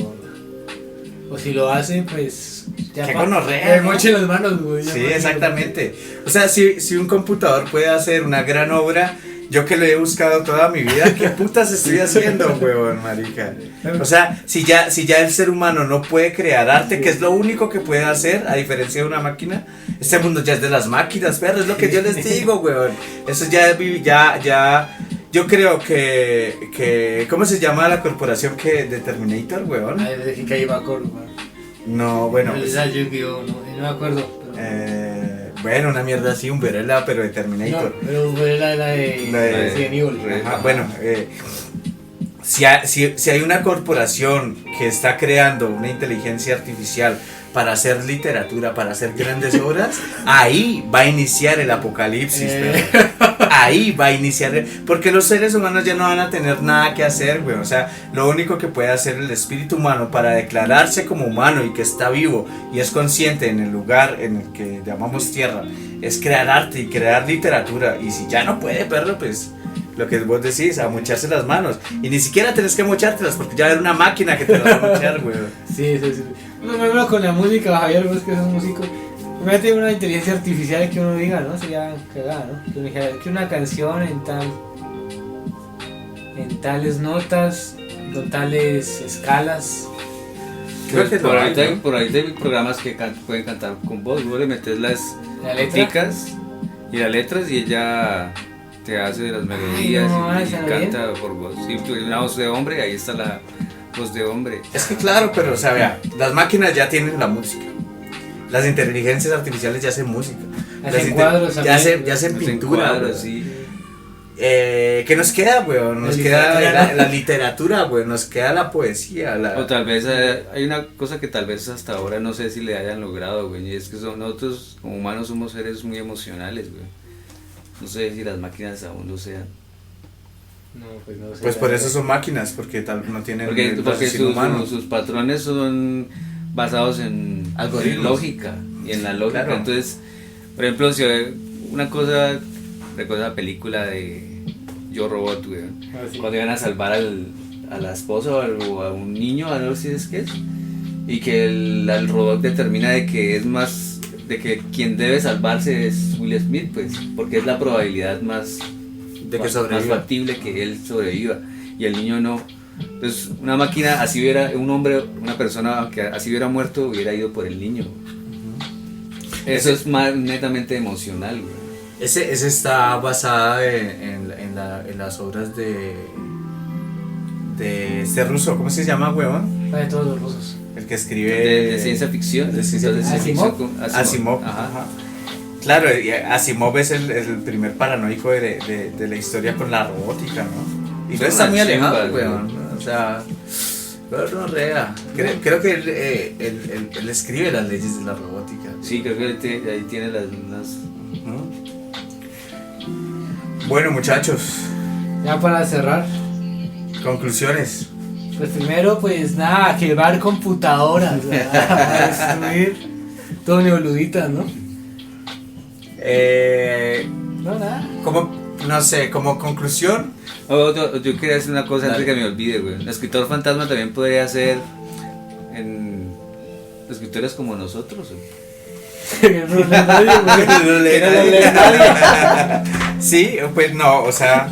O si lo hace, pues... Qué gonorrea, ¿no? moche las manos, güey. Sí, exactamente. O sea, si un computador puede hacer una gran obra, yo que lo he buscado toda mi vida, ¿qué putas estoy haciendo, weón, marica? O sea, si ya el ser humano no puede crear arte, que es lo único que puede hacer, a diferencia de una máquina, este mundo ya es de las máquinas, perro, es lo que yo les digo, weón. Eso ya, yo creo que ¿cómo se llama la corporación de Terminator, weón? Ah, es de que ahí va a acuerdo, weón. No, bueno. Es a Yu-Gi-Oh, no me acuerdo. Pero... Bueno, una mierda así, Umbrella, pero de Terminator. No, pero fue la de La de- Resident Evil. Ajá, bueno, si hay una corporación que está creando una inteligencia artificial para hacer literatura, para hacer grandes obras, ahí va a iniciar el apocalipsis, pero ahí va a iniciar, porque los seres humanos ya no van a tener nada que hacer, güey. O sea, lo único que puede hacer el espíritu humano para declararse como humano y que está vivo y es consciente en el lugar en el que llamamos tierra, es crear arte y crear literatura. Y si ya no puede, perro, pues lo que vos decís, a mocharse las manos. Y ni siquiera tenés que mochártelas porque ya era una máquina que te las va a mochar, güey. Sí. No me hablo con la música, Javier, vos que sos músico. Imagínate una inteligencia artificial que uno diga, ¿no? Sería cagada, ¿no? Que uno dijera que una canción en tales notas, con tales escalas. Creo que por, lo ahorita, hay, ¿no? por ahorita hay programas que pueden cantar con voz. Vos le metes las La letra. noticas y las letras y ella te hace las melodías no, y está canta por voz. Si una voz de hombre, ahí está la voz de hombre. Es que claro, pero o sea, vea, las máquinas ya tienen la música. Las inteligencias artificiales ya hacen música. Hacen cuadros ya también. hacen Hacen pintura, cuadros, weón. sí. ¿Qué nos queda, weón? Nos La queda literatura. la literatura, weón. Nos queda la poesía. O tal vez hay una cosa que tal vez hasta ahora no sé si le hayan logrado, güey. Y es que nosotros como humanos somos seres muy emocionales, güey. No sé si las máquinas aún lo sean. No, pues no sé. Pues por eso son máquinas, porque no tienen Porque el raciocinio humano. sus patrones son basados en Algoritmos. lógica y en la lógica. Claro. Entonces, por ejemplo, si una cosa, recuerda la película de Yo Robot, güey. Ah, sí. Cuando iban a salvar a la esposa o a un niño, a no sé si es que es, y que el robot determina de que es más, de que quien debe salvarse es Will Smith, pues, porque es la probabilidad más De que más sobreviva. factible que él sobreviva y el niño no. Entonces una máquina así hubiera, un hombre, una persona que así hubiera muerto hubiera ido por el niño. Eso es más netamente emocional, güey. Ese está basada en las obras de este ruso, ¿cómo se llama, huevón? De todos los rusos. El que escribe De ciencia ficción. de ciencia Entonces, ficción. Asimov. Asimov. Ajá. Ajá. Claro, y Asimov es el primer paranoico de la historia con la robótica, ¿no? Y no está muy alejado, weón, ¿no? O sea, no rea. Creo que él escribe las leyes de la robótica. Sí, creo que ahí tiene las... ¿No? Bueno, muchachos, Ya para cerrar, conclusiones. pues primero, pues nada, quebrar computadoras, ¿verdad? Destruir todo neoluditas, ¿no? No, nada. Como conclusión, Yo quería decir una cosa antes que me olvide, güey. El escritor fantasma también podría ser en escritores como nosotros, güey. No lee nadie, güey. no lee nadie. Sí, pues no, o sea,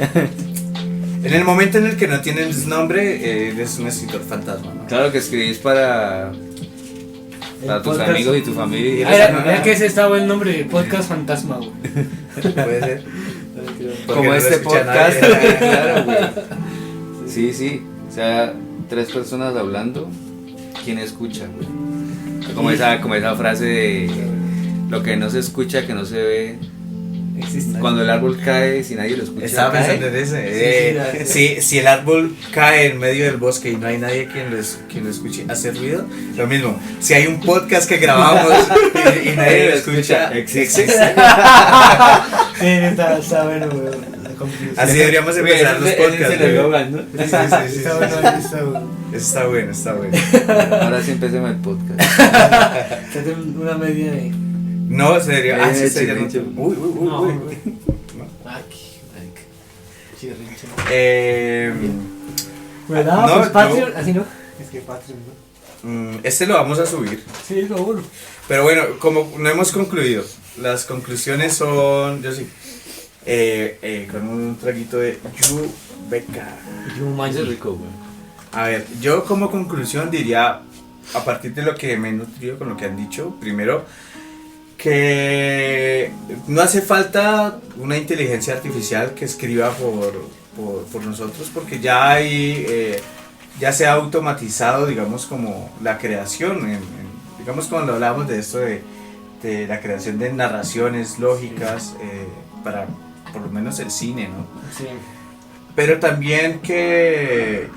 en el momento en el que no tienes nombre, eres un escritor fantasma, ¿no? Claro que escribís para tus podcast. amigos y tu familia. Mira que ese está buen nombre, podcast fantasma, güey. Puede ser. Porque Como no lo este escucha podcast, nadie. claro, güey. Sí. O sea, 3 personas hablando, ¿quién escucha, güey? Como esa frase de lo que no se escucha, que no se ve. Existe. Cuando el árbol cae, si nadie lo escucha. Estaba cae. pensando en ese. Si el árbol cae en medio del bosque y no hay nadie quien lo escuche hacer ruido, lo mismo. Si hay un podcast que grabamos y nadie lo escucha, existe. Sí, está bueno, güey. Así deberíamos empezar los podcasts. Se lo güey. ¿no? Sí. Está bueno, está bueno. Está bueno. Ahora sí empecemos el podcast. Trate una media de. No, serio. Sí, serio. Chirrinche. Uy. No, No. güey. Aquí, chirrinche. ¿Verdad? No, Pues no. Patreon, así no. Es que Patreon, ¿no? Este lo vamos a subir. Sí, lo bueno. Pero bueno, como no hemos concluido, las conclusiones son, yo sí, con un traguito de Yubeca. Es rico, güey. A ver, yo como conclusión diría, a partir de lo que me he nutrido con lo que han dicho, primero, que no hace falta una inteligencia artificial que escriba por nosotros, porque ya hay, ya se ha automatizado, digamos, como la creación, digamos cuando hablamos de esto de la creación de narraciones lógicas, para por lo menos el cine, ¿no? Sí. Pero también que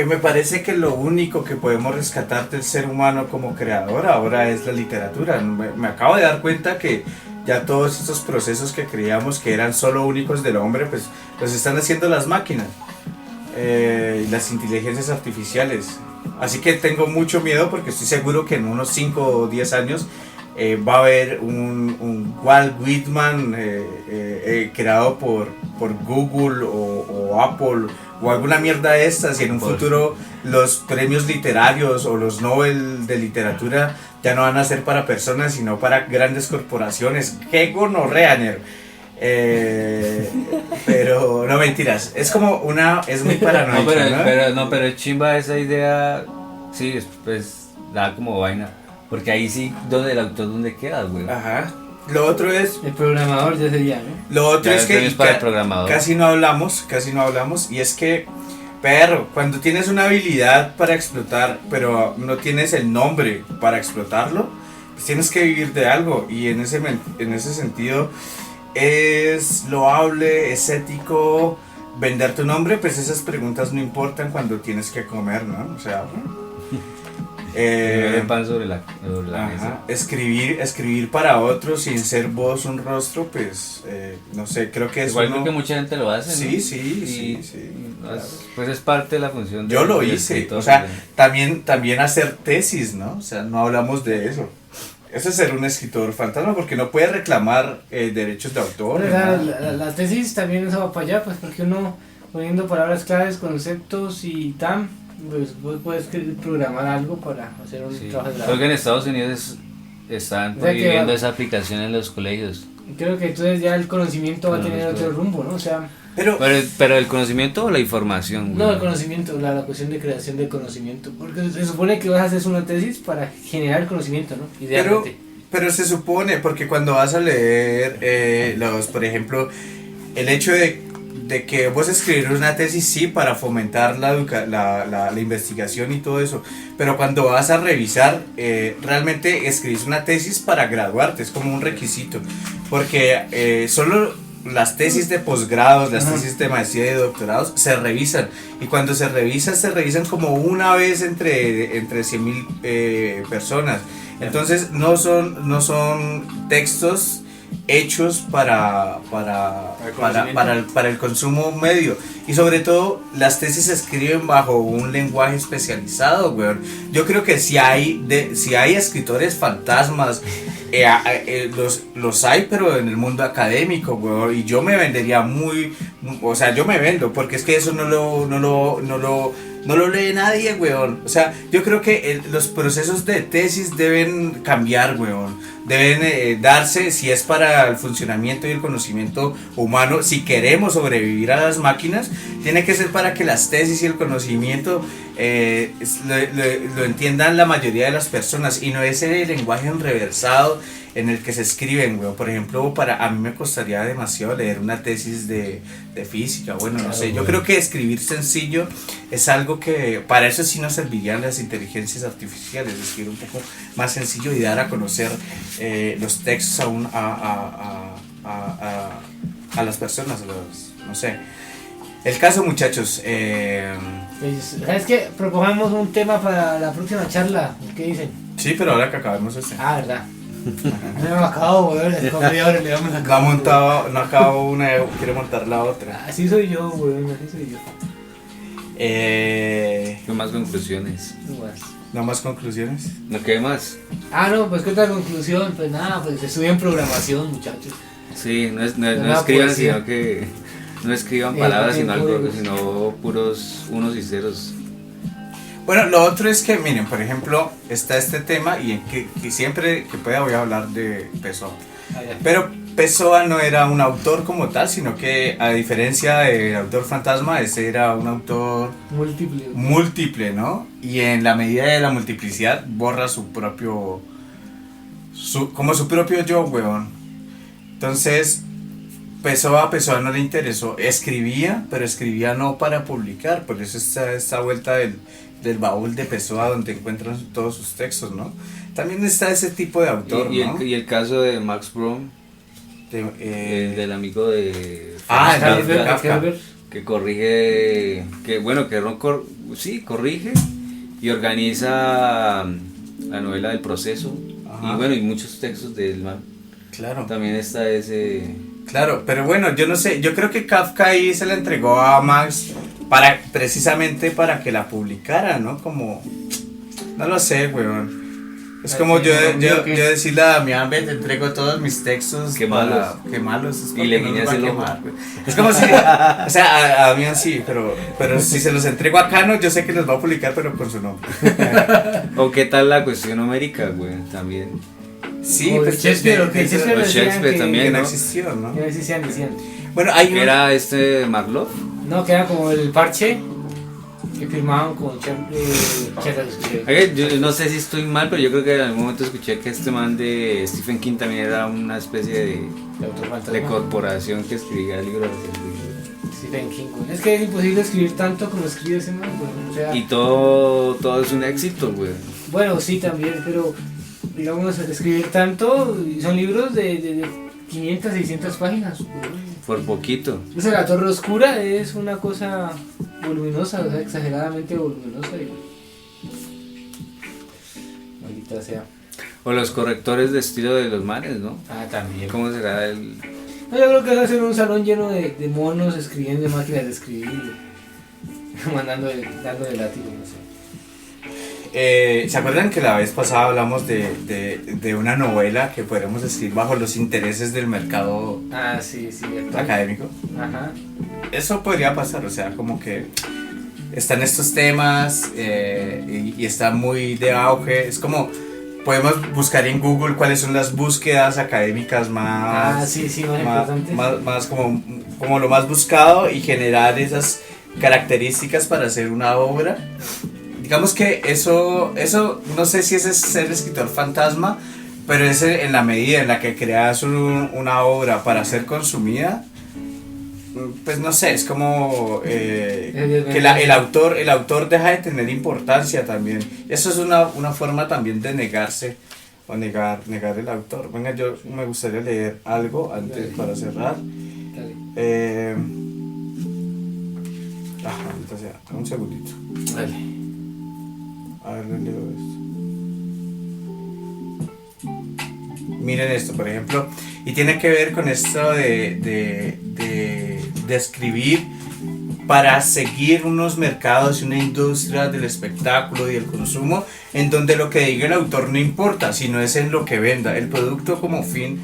me parece que lo único que podemos rescatar del ser humano como creador ahora es la literatura. Me acabo de dar cuenta que ya todos estos procesos que creíamos que eran solo únicos del hombre, pues los están haciendo las máquinas, las inteligencias artificiales. Así que tengo mucho miedo porque estoy seguro que en unos 5 o 10 años va a haber un Walt Whitman creado por Google o Apple o alguna mierda de estas, y en un futuro los premios literarios o los Nobel de literatura ya no van a ser para personas sino para grandes corporaciones. ¡Qué gonorrea, nero! Pero no, mentiras, es como es muy paranoico, pero es chimba esa idea. Sí, pues da como vaina. Porque ahí sí, ¿dónde el autor dónde queda, güey? Ajá. Lo otro es, El programador ya sería, ¿no? lo otro Ya es que es para el programador. casi no hablamos, y es que, perro, cuando tienes una habilidad para explotar, pero no tienes el nombre para explotarlo, pues tienes que vivir de algo, y en ese sentido es loable, es ético vender tu nombre, pues esas preguntas no importan cuando tienes que comer, ¿no? O sea, El pan sobre la mesa. escribir para otros sin ser vos un rostro, pues no sé, creo que es Igual creo que mucha gente lo hace, ¿no? Sí, claro. Pues es parte de la función Yo lo del hice, escritor, o sea, güey. también hacer tesis, ¿no? O sea, no hablamos de eso. Eso es ser un escritor fantasma porque no puede reclamar derechos de autor. La tesis también eso va para allá, pues porque uno poniendo palabras claves, conceptos y tan, pues vos puedes programar algo para hacer un Sí. trabajo de Creo que grado. en Estados Unidos están O sea que prohibiendo va- esa aplicación en los colegios. Creo que entonces ya el conocimiento va a No, tener no, otro no. rumbo, ¿no? O sea, Pero el conocimiento o la información, no güey? el conocimiento, la cuestión de creación de conocimiento, porque se supone que vas a hacer una tesis para generar conocimiento, ¿no? Idealmente. Pero se supone, porque cuando vas a leer por ejemplo, el hecho de de que vos escribir una tesis sí para fomentar la investigación y todo eso, pero cuando vas a revisar, realmente escribís una tesis para graduarte, es como un requisito, porque solo las tesis de posgrados, las tesis de maestría y de doctorados se revisan, y cuando se revisan como una vez entre 100.000 personas. Entonces no son textos hechos para el consumo medio, y sobre todo las tesis se escriben bajo un lenguaje especializado, weón. Yo creo que si hay escritores fantasmas, los hay, pero en el mundo académico, weón, y yo me vendería o sea, yo me vendo, porque es que eso no lo lee nadie, weón. O sea, yo creo que los procesos de tesis deben cambiar, weón. Deben darse, si es para el funcionamiento y el conocimiento humano, si queremos sobrevivir a las máquinas, tiene que ser para que las tesis y el conocimiento lo entiendan la mayoría de las personas, y no ese lenguaje enreversado en el que se escriben, weón. Por ejemplo, a mí me costaría demasiado leer una tesis de física, bueno, no sé. Yo creo que escribir sencillo es algo que, para eso sí nos servirían las inteligencias artificiales, escribir un poco más sencillo y dar a conocer los textos a las personas, no sé. El caso, muchachos, Pues, ¿sabes qué? Propongamos un tema para la próxima charla. ¿Qué dicen? sí, pero ahora que acabemos Ah, verdad. No me acabo, weón. no acabo una, quiero montar la otra. Así soy yo, weón. Así soy yo. No más conclusiones. ¿No más conclusiones? ¿No qué más? No, pues qué otra conclusión. Pues nada, pues estudian programación, muchachos. Sí, no Una escriban, poesía. sino que no escriban palabras, sino puros unos y ceros. Bueno, lo otro es que, miren, por ejemplo, está este tema, y que siempre que pueda voy a hablar de Pessoa. Pero Pessoa no era un autor como tal, sino que, a diferencia del autor fantasma, ese era un autor múltiple, ¿no? Y en la medida de la multiplicidad borra su propio yo, weón. Entonces, Pessoa no le interesó, escribía, pero escribía no para publicar. Por eso está esta vuelta del baúl de Pessoa, donde encuentran todos sus textos, ¿no? También está ese tipo de autor, ¿no? Y el caso de Max Brod, del amigo de Kafka, que corrige, corrige y organiza la novela del proceso. Ajá. Y bueno, y muchos textos del man. Claro. También está ese. Claro, pero bueno, yo no sé, yo creo que Kafka ahí se la entregó a Max precisamente para que la publicara, ¿no? Como, no lo sé, weón. Es como yo decirle a Damián, ve, te entrego todos mis textos. Qué malos. Qué malos. Es y le no guiñas el ojo. Es como si, o sea, a Damián sí, pero si se los entrego a Cano, yo sé que los va a publicar, pero con su nombre. O qué tal la cuestión numérica, güey, también. Sí, pues Shakespeare también, que no ¿no? existió, ¿no? Que no existían. Bueno, hay ¿Era Marlowe? No, que era como el parche que firmaban con Yo no sé si estoy mal, pero yo creo que en algún momento escuché que este man de Stephen King también era una especie de corporación que escribía libros. Stephen King. Es que es imposible escribir tanto como escribe ese man, o sea, y todo es un éxito, güey. Bueno, sí, también, pero digamos, escribir tanto, son libros de 500, 600 páginas. Por poquito. O sea, La Torre Oscura es una cosa voluminosa, o sea, exageradamente voluminosa. Maldita sea. O los correctores de estilo de los manes, ¿no? También. ¿Cómo será el...? No, yo creo que va a ser un salón lleno de monos escribiendo, de máquinas de escribir, dándole látigo, no sé. ¿Se acuerdan que la vez pasada hablamos de una novela que podríamos escribir bajo los intereses del mercado Sí, académico? Ajá. Eso podría pasar, o sea, como que están estos temas y está muy de auge. Es como, podemos buscar en Google cuáles son las búsquedas académicas más importantes. Más como lo más buscado, y generar esas características para hacer una obra. Digamos que eso no sé si ese es ser escritor fantasma, pero es en la medida en la que creas una obra para ser consumida. pues no sé, es como que el autor deja de tener importancia también. Eso es una forma también de negarse o negar el autor. Venga, yo me gustaría leer algo antes para cerrar. Entonces, un segundito. Dale. A ver, le leo esto. Miren esto, por ejemplo, y tiene que ver con esto de escribir para seguir unos mercados y una industria del espectáculo y el consumo en donde lo que diga el autor no importa, sino es en lo que venda, el producto como fin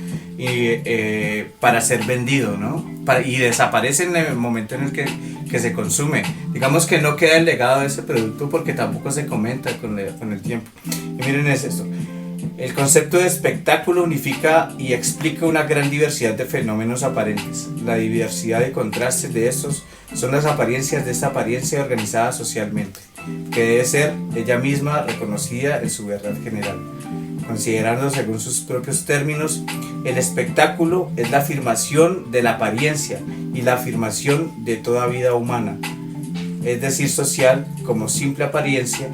para ser vendido, ¿no? Y desaparece en el momento en el que se consume. Digamos que no queda el legado de ese producto porque tampoco se comenta con el tiempo. Y miren es esto. El concepto de espectáculo unifica y explica una gran diversidad de fenómenos aparentes. La diversidad de contrastes de estos son las apariencias de esta apariencia organizada socialmente, que debe ser ella misma reconocida en su verdad general. Considerando según sus propios términos, el espectáculo es la afirmación de la apariencia y la afirmación de toda vida humana, es decir, social como simple apariencia,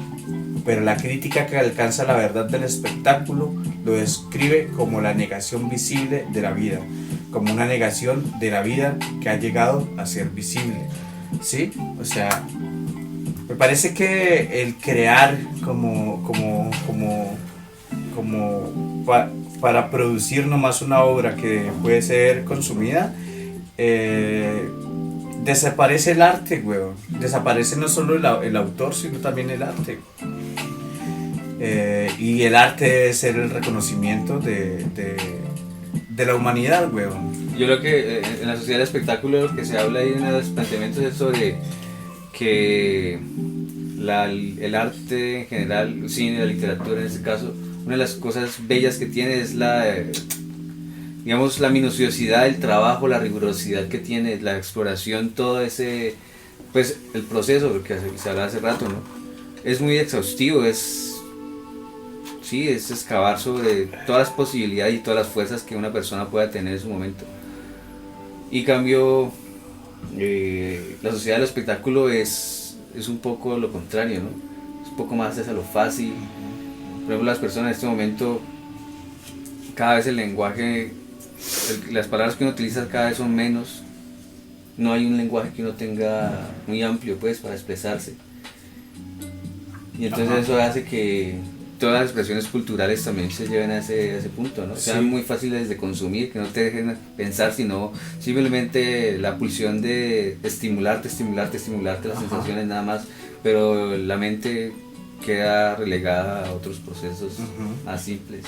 pero la crítica que alcanza la verdad del espectáculo lo describe como la negación visible de la vida, como una negación de la vida que ha llegado a ser visible. ¿Sí? O sea, me parece que el crear para producir nomás una obra que puede ser consumida, desaparece el arte, weón. Desaparece no solo el autor, sino también el arte. Y el arte debe ser el reconocimiento de la humanidad, weón. Yo creo que en la sociedad del espectáculo lo que se habla ahí en los planteamientos es sobre que el arte en general, el cine, la literatura en este caso, una de las cosas bellas que tiene es digamos, la minuciosidad del trabajo, la rigurosidad que tiene, la exploración, todo ese, pues el proceso que se hablaba hace rato, ¿no? Es muy exhaustivo, es excavar sobre todas las posibilidades y todas las fuerzas que una persona pueda tener en su momento. Y cambio, la sociedad del espectáculo es un poco lo contrario, ¿no? Es un poco más hacia lo fácil. Por ejemplo, las personas en este momento, cada vez el lenguaje, las palabras que uno utiliza cada vez son menos. No hay un lenguaje que uno tenga muy amplio, pues, para expresarse. Y entonces eso hace que todas las expresiones culturales también se lleven a ese punto, ¿no? Sean muy fáciles de consumir, que no te dejen pensar, sino simplemente la pulsión de estimularte las sensaciones nada más, pero la mente queda relegada a otros procesos más simples.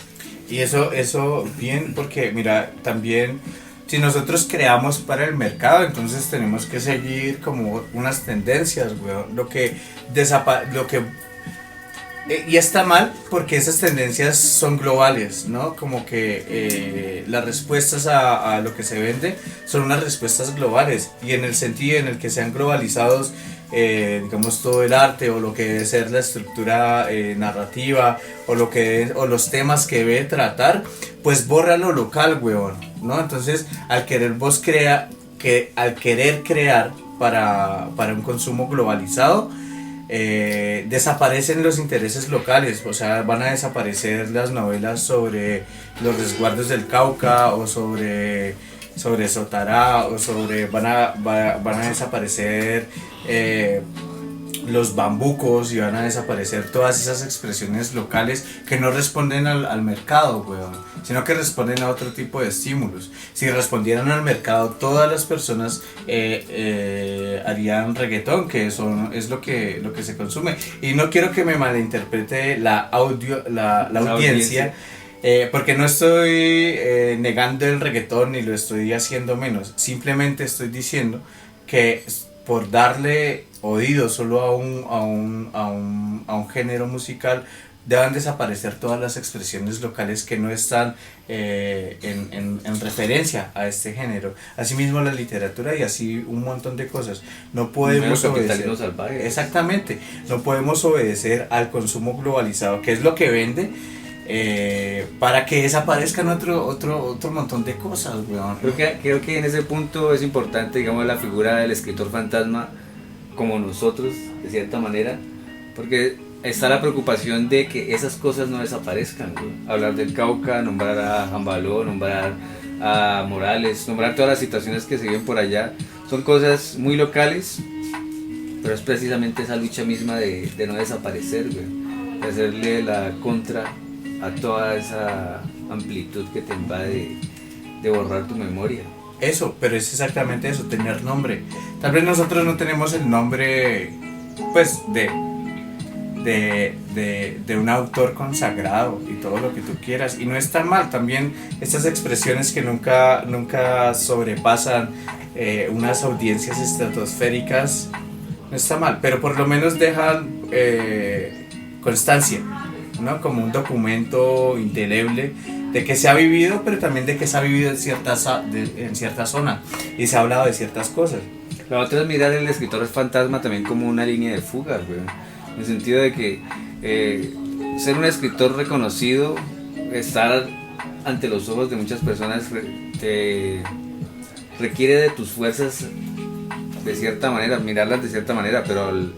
Y eso bien, porque mira, también si nosotros creamos para el mercado, entonces tenemos que seguir como unas tendencias, weón. Y está mal porque esas tendencias son globales, ¿no? Como que las respuestas a lo que se vende son unas respuestas globales, y en el sentido en el que sean globalizados, digamos, todo el arte o lo que debe ser la estructura narrativa o los temas que debe tratar, pues borra lo local, weón, ¿no? Entonces, al querer crear para un consumo globalizado, desaparecen los intereses locales. O sea, van a desaparecer las novelas sobre los resguardos del Cauca o sobre Sotará, o van a desaparecer los bambucos, y van a desaparecer todas esas expresiones locales que no responden al mercado, weón, sino que responden a otro tipo de estímulos. Si respondieran al mercado, todas las personas harían reggaetón, que es lo que se consume. Y no quiero que me malinterprete la audiencia. Porque no estoy negando el reggaetón ni lo estoy haciendo menos. Simplemente estoy diciendo que por darle oído solo a un género musical, deben desaparecer todas las expresiones locales que no están en referencia a este género. Asimismo la literatura, y así un montón de cosas. No podemos obedecer. Salvaje. Exactamente. No podemos obedecer al consumo globalizado, que es lo que vende. para que desaparezcan otro montón de cosas, weón. Creo que en ese punto es importante, digamos, la figura del escritor fantasma como nosotros, de cierta manera, porque está la preocupación de que esas cosas no desaparezcan, güey. Hablar del Cauca, nombrar a Jambaló, nombrar a Morales, nombrar todas las situaciones que se viven por allá, son cosas muy locales, pero es precisamente esa lucha misma de no desaparecer, güey, de hacerle la contra a toda esa amplitud que te invade, de borrar tu memoria. Eso, pero es exactamente eso, tener nombre. Tal vez nosotros no tenemos el nombre, pues, de un autor consagrado y todo lo que tú quieras, y no es tan mal. También estas expresiones que nunca sobrepasan unas audiencias estratosféricas, no está mal, pero por lo menos dejan constancia, ¿no? Como un documento indeleble de que se ha vivido, pero también de que se ha vivido en cierta zona y se ha hablado de ciertas cosas. La otra es mirar el escritor fantasma también como una línea de fuga, güey. En el sentido de que ser un escritor reconocido, estar ante los ojos de muchas personas, te requiere de tus fuerzas de cierta manera, mirarlas de cierta manera, pero al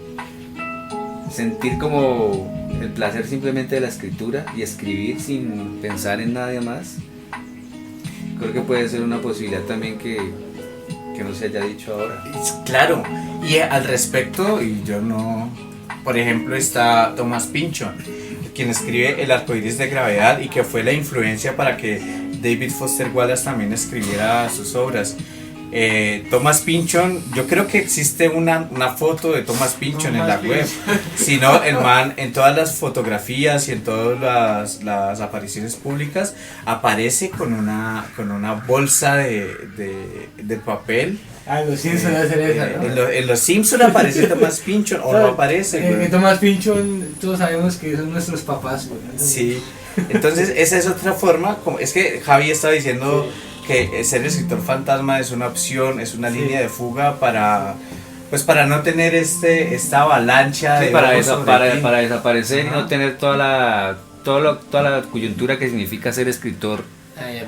sentir como el placer simplemente de la escritura y escribir sin pensar en nada más, creo que puede ser una posibilidad también que no se haya dicho ahora. Claro, y al respecto, y yo no... Por ejemplo, está Thomas Pynchon, quien escribe El arcoíris de gravedad y que fue la influencia para que David Foster Wallace también escribiera sus obras. Thomas Pynchon, yo creo que existe una foto de Thomas Pynchon en la web. Si no, el man en todas las fotografías y en todas las apariciones públicas aparece con una bolsa de papel. Ah, los Simpsons hacen esa, ¿no? En los Simpsons aparece Thomas Pynchon o no aparece, güey. Thomas Pynchon, todos sabemos que son nuestros papás, güey. Sí, entonces esa es otra forma. Es que Javi está diciendo que ser escritor fantasma es una opción, es una línea de fuga para no tener esta avalancha de para desaparecer. Ajá. Y no tener toda la coyuntura que significa ser escritor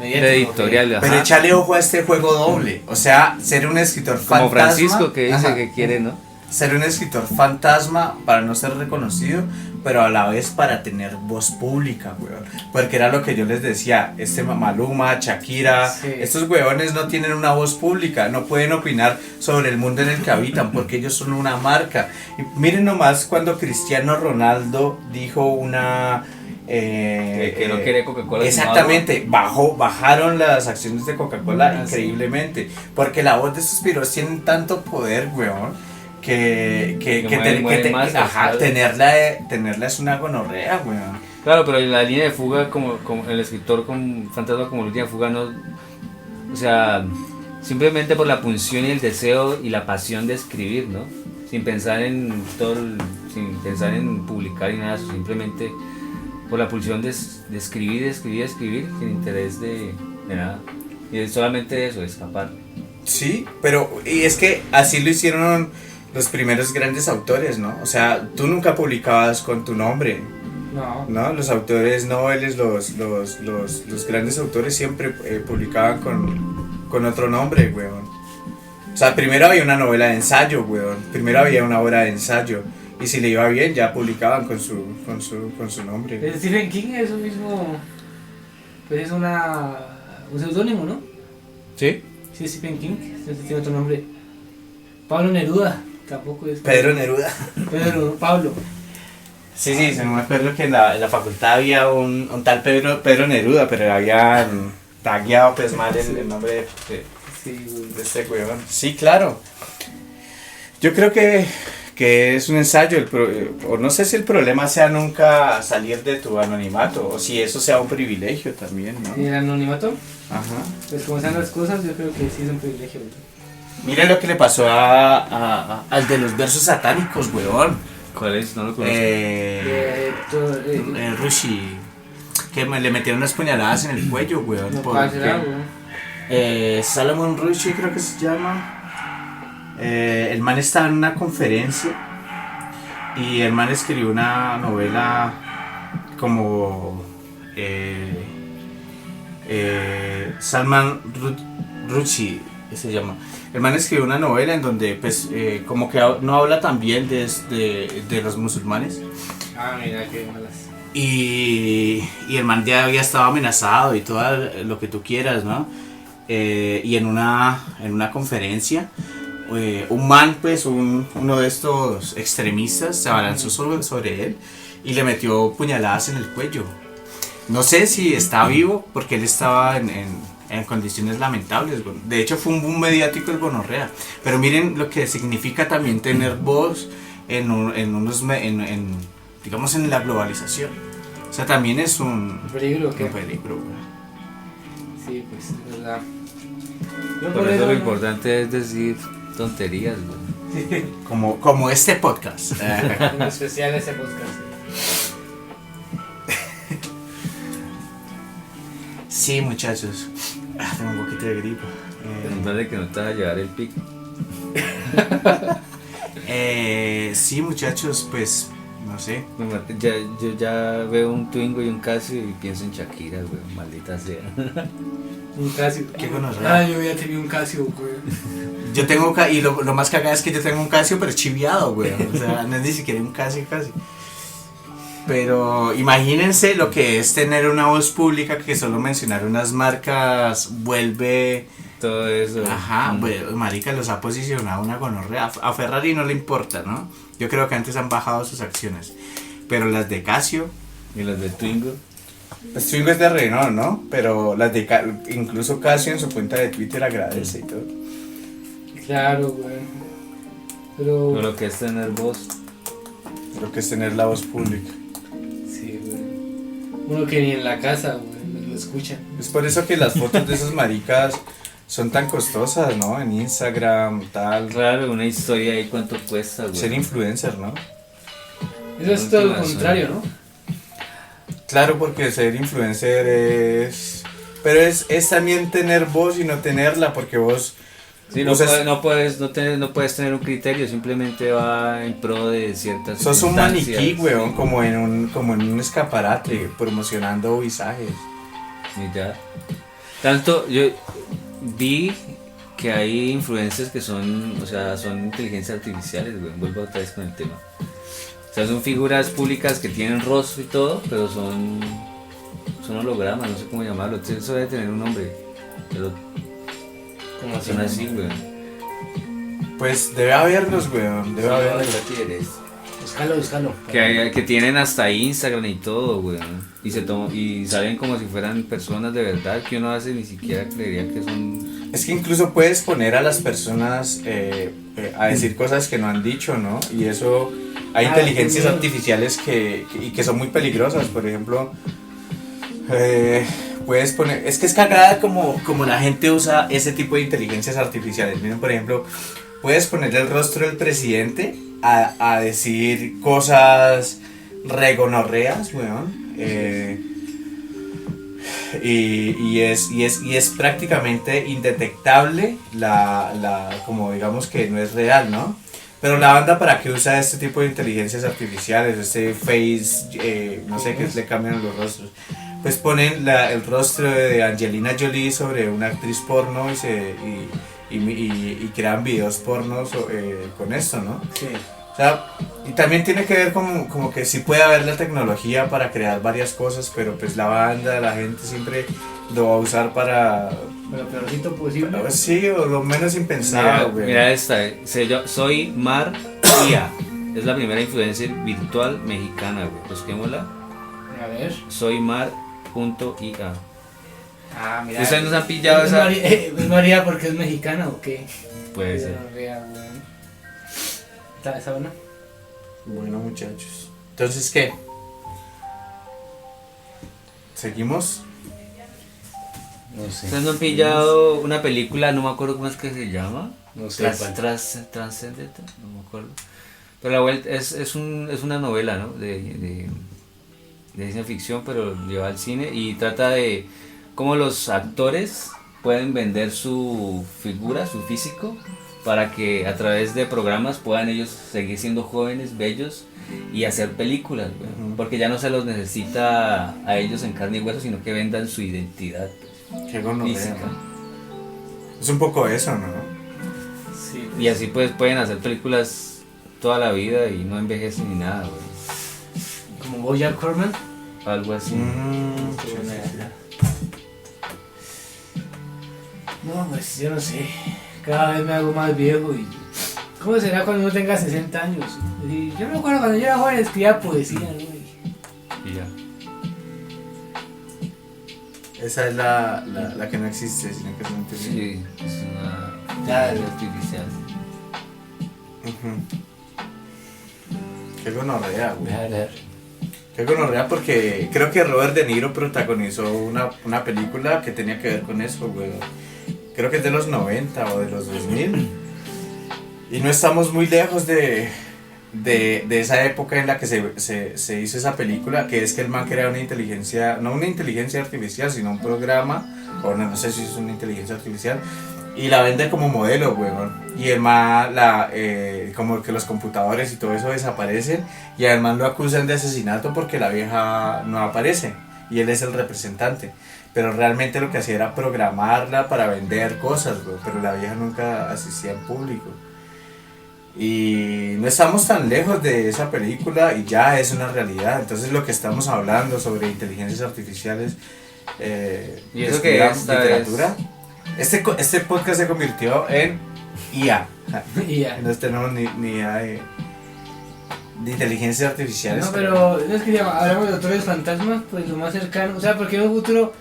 editorial. Pero échale ojo a este juego doble, o sea, ser un escritor fantasma. Como Francisco que dice que quiere, ¿no? Ser un escritor fantasma para no ser reconocido, pero a la vez para tener voz pública, weón. Porque era lo que yo les decía, Maluma, Shakira, sí. Estos weones no tienen una voz pública, no pueden opinar sobre el mundo en el que habitan, porque ellos son una marca. Y miren nomás cuando Cristiano Ronaldo dijo una... que no quiere Coca-Cola. Exactamente, bajaron las acciones de Coca-Cola increíblemente, porque la voz de estos piros tienen tanto poder, weón, tenerla es una gonorrea, weón. Claro, pero la línea de fuga, como el escritor con fantasma como línea de fuga, no, o sea, simplemente por la punción y el deseo y la pasión de escribir, ¿no? Sin pensar en sin pensar en publicar y nada, simplemente por la pulsión de escribir, sin interés de nada. Y es solamente eso, escapar. Sí, pero y es que así lo hicieron los primeros grandes autores, ¿no? O sea, tú nunca publicabas con tu nombre. No, los autores noveles, los grandes autores siempre publicaban con otro nombre, weón. O sea, primero había una novela de ensayo, weón. Primero había una obra de ensayo. Y si le iba bien, ya publicaban con su nombre. Stephen King es un mismo... Pues es un seudónimo, ¿no? ¿Sí? Sí, Stephen King. Tiene otro nombre. Pablo Neruda. Tampoco es... Pedro Neruda. Pablo. Sí, se me acuerdo que en la facultad había un tal Pedro Neruda, pero habían tagueado pues mal el nombre de este weón. Sí, claro. Yo creo que es un ensayo, o no sé si el problema sea nunca salir de tu anonimato, o si eso sea un privilegio también, ¿no? ¿Y el anonimato? Ajá. Pues como sean las cosas, yo creo que sí es un privilegio, ¿no? Miren lo que le pasó al de los versos satánicos, weón. ¿Cuál es? No lo conozco. Rushi. Que le metieron unas puñaladas en el cuello, weón. No porque, será, weón. Salomon Rushdie creo que se llama. El man estaba en una conferencia y el man escribió una novela como Salman Rushdie se llama. El man escribió una novela en donde pues como que no habla tan bien de los musulmanes. Ah, mira, qué malas. Y el man ya había estado amenazado y todo lo que tú quieras, ¿no? Y en una conferencia, un man, pues uno de estos extremistas se abalanzó sobre él y le metió puñaladas en el cuello. No sé si está vivo porque él estaba en condiciones lamentables. De hecho fue un boom mediático el gonorrea. Pero miren lo que significa también tener voz digamos en la globalización. O sea, también es un peligro. ¿Qué? Un peligro. Sí, pues es verdad. Por eso lo importante es decir tonterías, güey. Como este podcast. En especial ese podcast. Sí, muchachos. Tengo un poquito de gripa. Vale que no te vas a llevar el pico. Sí, muchachos, pues no sé. Yo ya veo un Twingo y un Casio y pienso en Shakira, güey, maldita sea. Un Casio. ¿Qué gonorrea? Yo había tenido un Casio, güey. Yo tengo y lo más cagado es que yo tengo un Casio pero chiviado, güey. O sea, no es ni siquiera un Casio casi. Pero imagínense lo que es tener una voz pública que solo mencionar unas marcas vuelve todo eso. Ajá, bueno, marica, los ha posicionado una gonorrea. A Ferrari no le importa, ¿no? Yo creo que antes han bajado sus acciones. Pero las de Casio y las de Twingo. Pues Twingo es de Renault, ¿no? Pero las de incluso Casio en su cuenta de Twitter agradece y todo. Claro, güey. Pero lo que es tener voz. Lo que es tener la voz pública. Sí, güey. Uno que ni en la casa, güey, lo escucha. Es por eso que las fotos de esos maricas son tan costosas, ¿no? En Instagram, tal. Claro, una historia ahí, ¿cuánto cuesta, güey? Ser influencer, ¿no? Eso es todo lo contrario, ¿no? Claro, porque ser influencer es... Pero es también tener voz y no tenerla, porque vos... Sí, no puedes tener un criterio, simplemente va en pro de ciertas sos un maniquí, sí. weón, como en un escaparate, promocionando visajes. Y ya. Tanto, yo vi que hay influencers que son inteligencias artificiales, weón, vuelvo otra vez con el tema. O sea, son figuras públicas que tienen rostro y todo, pero son hologramas, no sé cómo llamarlo, eso debe tener un nombre, pero ¿Cómo son así, weón. Pues debe haberlos, weón, debe haberlos. Búscalo. Que tienen hasta Instagram y todo, weón. Y salen como si fueran personas de verdad, que uno hace ni siquiera creería que son... Es que incluso puedes poner a las personas a decir cosas que no han dicho, ¿no? Y eso... Hay inteligencias artificiales que son muy peligrosas, por ejemplo... puedes poner... Es que es cagada como la gente usa ese tipo de inteligencias artificiales. Miren, por ejemplo, puedes poner el rostro del presidente a decir cosas regonorreas, weón. Y es prácticamente indetectable como digamos que no es real, ¿no? Pero la banda, ¿para qué usa este tipo de inteligencias artificiales? Este face, no sé, que le cambian los rostros. Pues ponen el rostro de Angelina Jolie sobre una actriz porno y crean videos pornos con esto, ¿no? Sí. O sea, y también tiene que ver como que sí puede haber la tecnología para crear varias cosas, pero pues la banda, la gente siempre lo va a usar para... Lo peorcito posible. Sí, o lo menos impensado, güey. Mira esta, soy Mar Ia. Es la primera influencer virtual mexicana, güey. Busquémosla. A ver. Soy Mar.ia. Ah, mira. ¿Ustedes nos han pillado ¿Es esa? ¿Es María porque es mexicana o qué? Puede ser. ¿Está buena? Bueno, muchachos. Entonces, ¿qué? ¿Seguimos? No sé. ¿Ustedes no han pillado una película, no me acuerdo cómo es que se llama? No sé. Transcendental, no me acuerdo. Pero la vuelta es una novela, ¿no? De ciencia ficción, pero lleva al cine y trata de cómo los actores pueden vender su figura, su físico, para que a través de programas puedan ellos seguir siendo jóvenes, bellos y hacer películas, güey. Ujú. Porque ya no se los necesita a ellos en carne y hueso, sino que vendan su identidad Qué gonorrea, física. ¿no? Es un poco eso, ¿no? Sí, Y así pues pueden hacer películas toda la vida y no envejecen ni nada, güey. como BoJack Horseman. Algo así. Qué buena idea. No, pues yo no sé. Cada vez me hago más viejo y. ¿Cómo será cuando uno tenga 60 años? Y yo me acuerdo cuando yo era joven escribía poesía, ¿no? Y ya. Esa es la que no existe, sino que es una teoría. Sí, es una Claro. artificial. Ujú. Qué gonorrea, güey. A ver. Qué gonorrea porque creo que Robert De Niro protagonizó una película que tenía que ver con eso, güey. Creo que es de los 90 o de los 2000. Y no estamos muy lejos de esa época en la que se hizo esa película, que es que el man crea una inteligencia, no una inteligencia artificial, sino un programa, o no sé si es una inteligencia artificial, y la vende como modelo, weón. Y el man, como que los computadores y todo eso desaparecen, y al man lo acusan de asesinato porque la vieja no aparece, y él es el representante. Pero realmente lo que hacía era programarla para vender cosas, weón, pero la vieja nunca asistía en público. Y no estamos tan lejos de esa película y ya es una realidad. Entonces lo que estamos hablando sobre inteligencias artificiales, ¿Y eso qué es? literatura, este podcast se convirtió en IA. Y ya. No tenemos ni idea de inteligencias artificiales. No, pero no es que hablamos de doctores fantasmas, pues lo más cercano. O sea, porque en un futuro.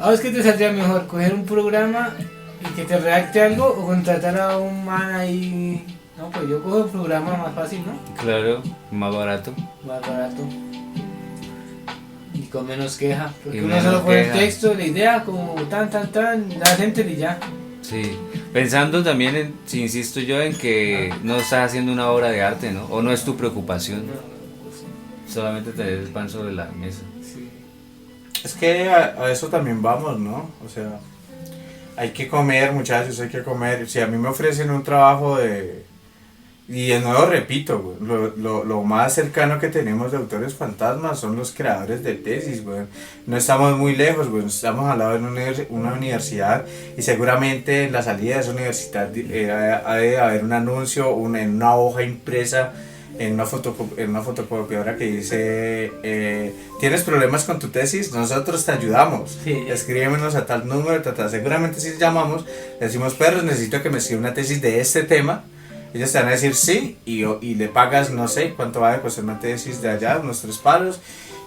¿Ahora es que te saldría mejor coger un programa y que te redacte algo o contratar a un man ahí? No, pues yo cojo el programa más fácil, ¿no? Claro, más barato. Más barato. Y con menos queja. Porque Y uno menos solo pone el queja. texto, la idea, como tan, la gente y ya. Sí, pensando también, si insisto yo, en que no estás haciendo una obra de arte, ¿no? O no es tu preocupación, solamente tener el pan sobre la mesa. Sí. Es que a eso también vamos, ¿no? O sea, hay que comer, muchachos, hay que comer. Si a mí me ofrecen un trabajo de... Y de nuevo repito, güey, lo más cercano que tenemos de autores fantasmas son los creadores de tesis, güey. No estamos muy lejos, güey. Estamos al lado de una universidad y seguramente en la salida de esa universidad ha de haber un anuncio en una hoja impresa en una fotocopiadora que dice ¿tienes problemas con tu tesis? Nosotros te ayudamos. Sí. Escríbenos a tal número, seguramente si llamamos, le decimos, perros, necesito que me escriba una tesis de este tema. Ellos te van a decir sí y le pagas, no sé cuánto va a costar una tesis de allá, unos 3 palos.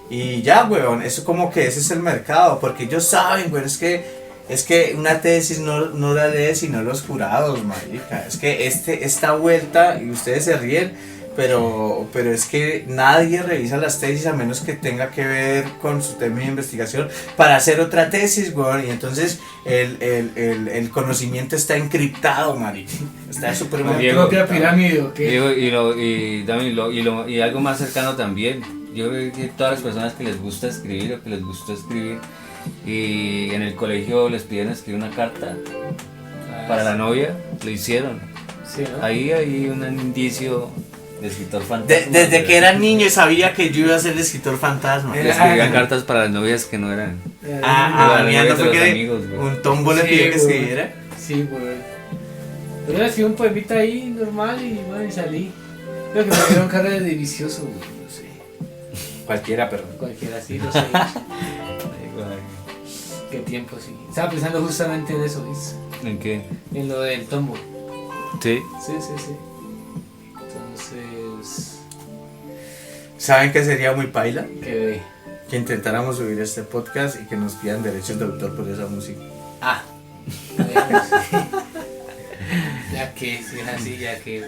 Y ya, weón, eso como que ese es el mercado, porque ellos saben, weón, es que una tesis no la leen sino los jurados, marica. Es que esta vuelta, y ustedes se ríen, pero es que nadie revisa las tesis a menos que tenga que ver con su tema de investigación para hacer otra tesis, weón. Y entonces el conocimiento está encriptado, marica. Está súper Pues, mal. Diego, Propia pirámide, ¿o qué? Diego, y algo más cercano también. Yo creo que todas las personas que les gusta escribir o que les gustó escribir y en el colegio les pidieron escribir una carta para la novia, lo hicieron. Sí, ¿no? Ahí hay un indicio de escritor fantasma. Desde que era niño sabía que yo iba a ser escritor fantasma. Le escribían cartas para las novias que no eran. Ah, Bueno, mía, no de fue los que amigos, güey. un tombo le Sí, pidió que güey. escribiera. Sí, güey. Yo le hacía un poemita ahí normal y bueno, y salí. Creo que me dieron cara de vicioso, güey. No sé. Cualquiera, pero. Cualquiera así, no sé. Qué tiempo, sí. Estaba pensando justamente en eso, ¿ves? ¿En qué? En lo del tombo. Sí. Sí. Entonces. ¿Saben qué sería muy paila? ¿Qué ve? Que intentáramos subir este podcast y que nos pidan derechos de autor por esa música. Ah. Bueno, sí. Ya que, si es así, ya que.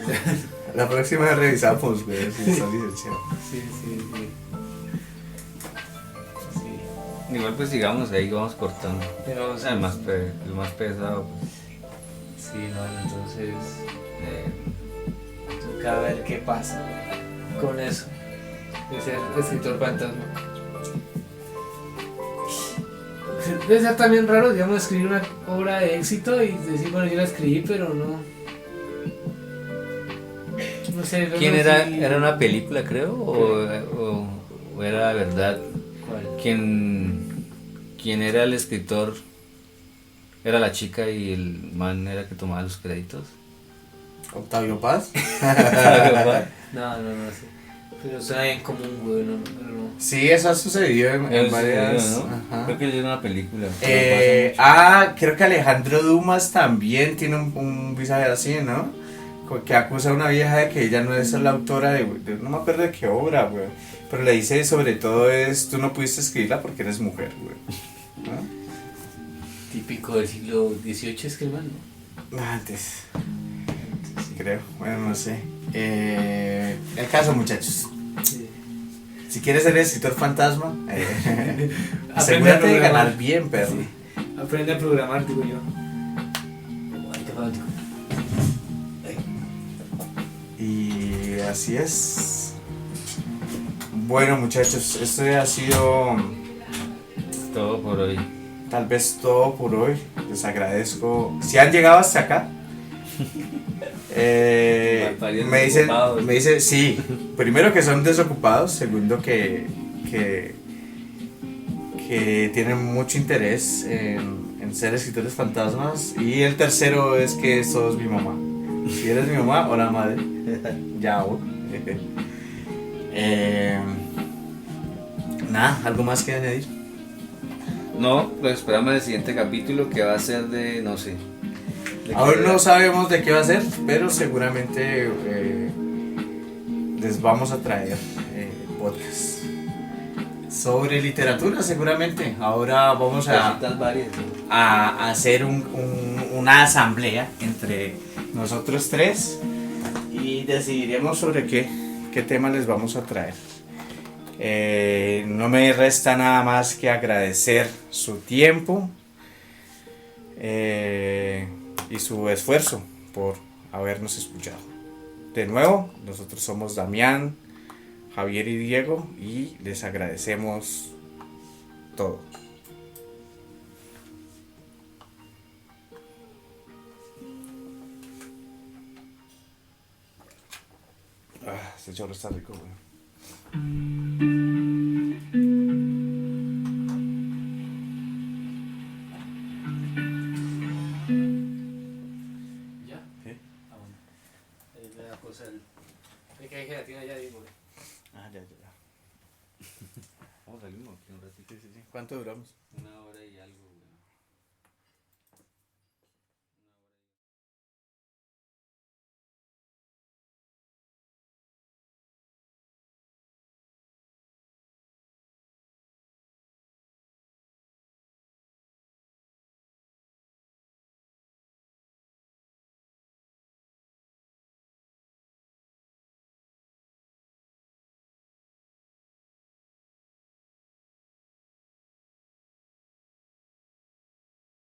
La próxima vez revisamos, güey, si está licenciado. Sí. Sí. Igual pues sigamos ahí, vamos cortando. Pero, O sea, el más pesado, pues, sí, no, entonces. eh, Toca ver qué pasa con eso. De ser escritor fantasma. Debe ser también raro, digamos, escribir una obra de éxito y decir, bueno, yo la escribí, pero no no sé. ¿Quién no era? sé. ¿Era una película, creo? ¿O era verdad? ¿Cuál? ¿Quién era el escritor? ¿Era la chica y el man era que tomaba los créditos? Octavio Paz. No, no sé. Pero suena bien común, güey, pero no. Sí, eso ha sucedido en varias. ¿no? Ajá. Creo que era una película. Creo que Alejandro Dumas también tiene un visaje así, ¿no? Que acusa a una vieja de que ella no es la autora no me acuerdo de qué obra, güey. Pero le dice sobre todo tú no pudiste escribirla porque eres mujer, güey. ¿No? Típico del siglo XVIII es que el man, ¿no? Antes, creo, bueno, no sé. El caso, muchachos. Sí. Si quieres ser escritor fantasma, Aprende a asegúrate de programar. ganar bien, perro. Sí. Aprende a programar, digo yo. Ay, te falta. Y así es. Bueno, muchachos, esto ha sido Todo por hoy. tal vez todo por hoy. Les agradezco. Si han llegado hasta acá, me dice, sí, primero que son desocupados, segundo que tienen mucho interés en ser escritores fantasmas, y el tercero es que sos mi mamá. Si eres mi mamá, hola madre. Ya, nada, ¿algo más que añadir? No, pues esperamos el siguiente capítulo que va a ser de, no sé. Aún no sabemos de qué va a ser, pero seguramente les vamos a traer podcast sobre literatura, seguramente. Ahora vamos varias, ¿no? a hacer una asamblea entre nosotros tres y decidiremos sobre qué tema les vamos a traer. No me resta nada más que agradecer su tiempo y su esfuerzo por habernos escuchado. De nuevo, nosotros somos Damián, Javier y Diego, y les agradecemos todo. Este chorro está rico, güey. ¿Ya? ¿Sí? Ah, bueno. Ahí me da cosa el. Es que hay gelatina ya, digo. Ya. Vamos a salir aquí un ratito. ¿Cuánto duramos? 1 hora y algo.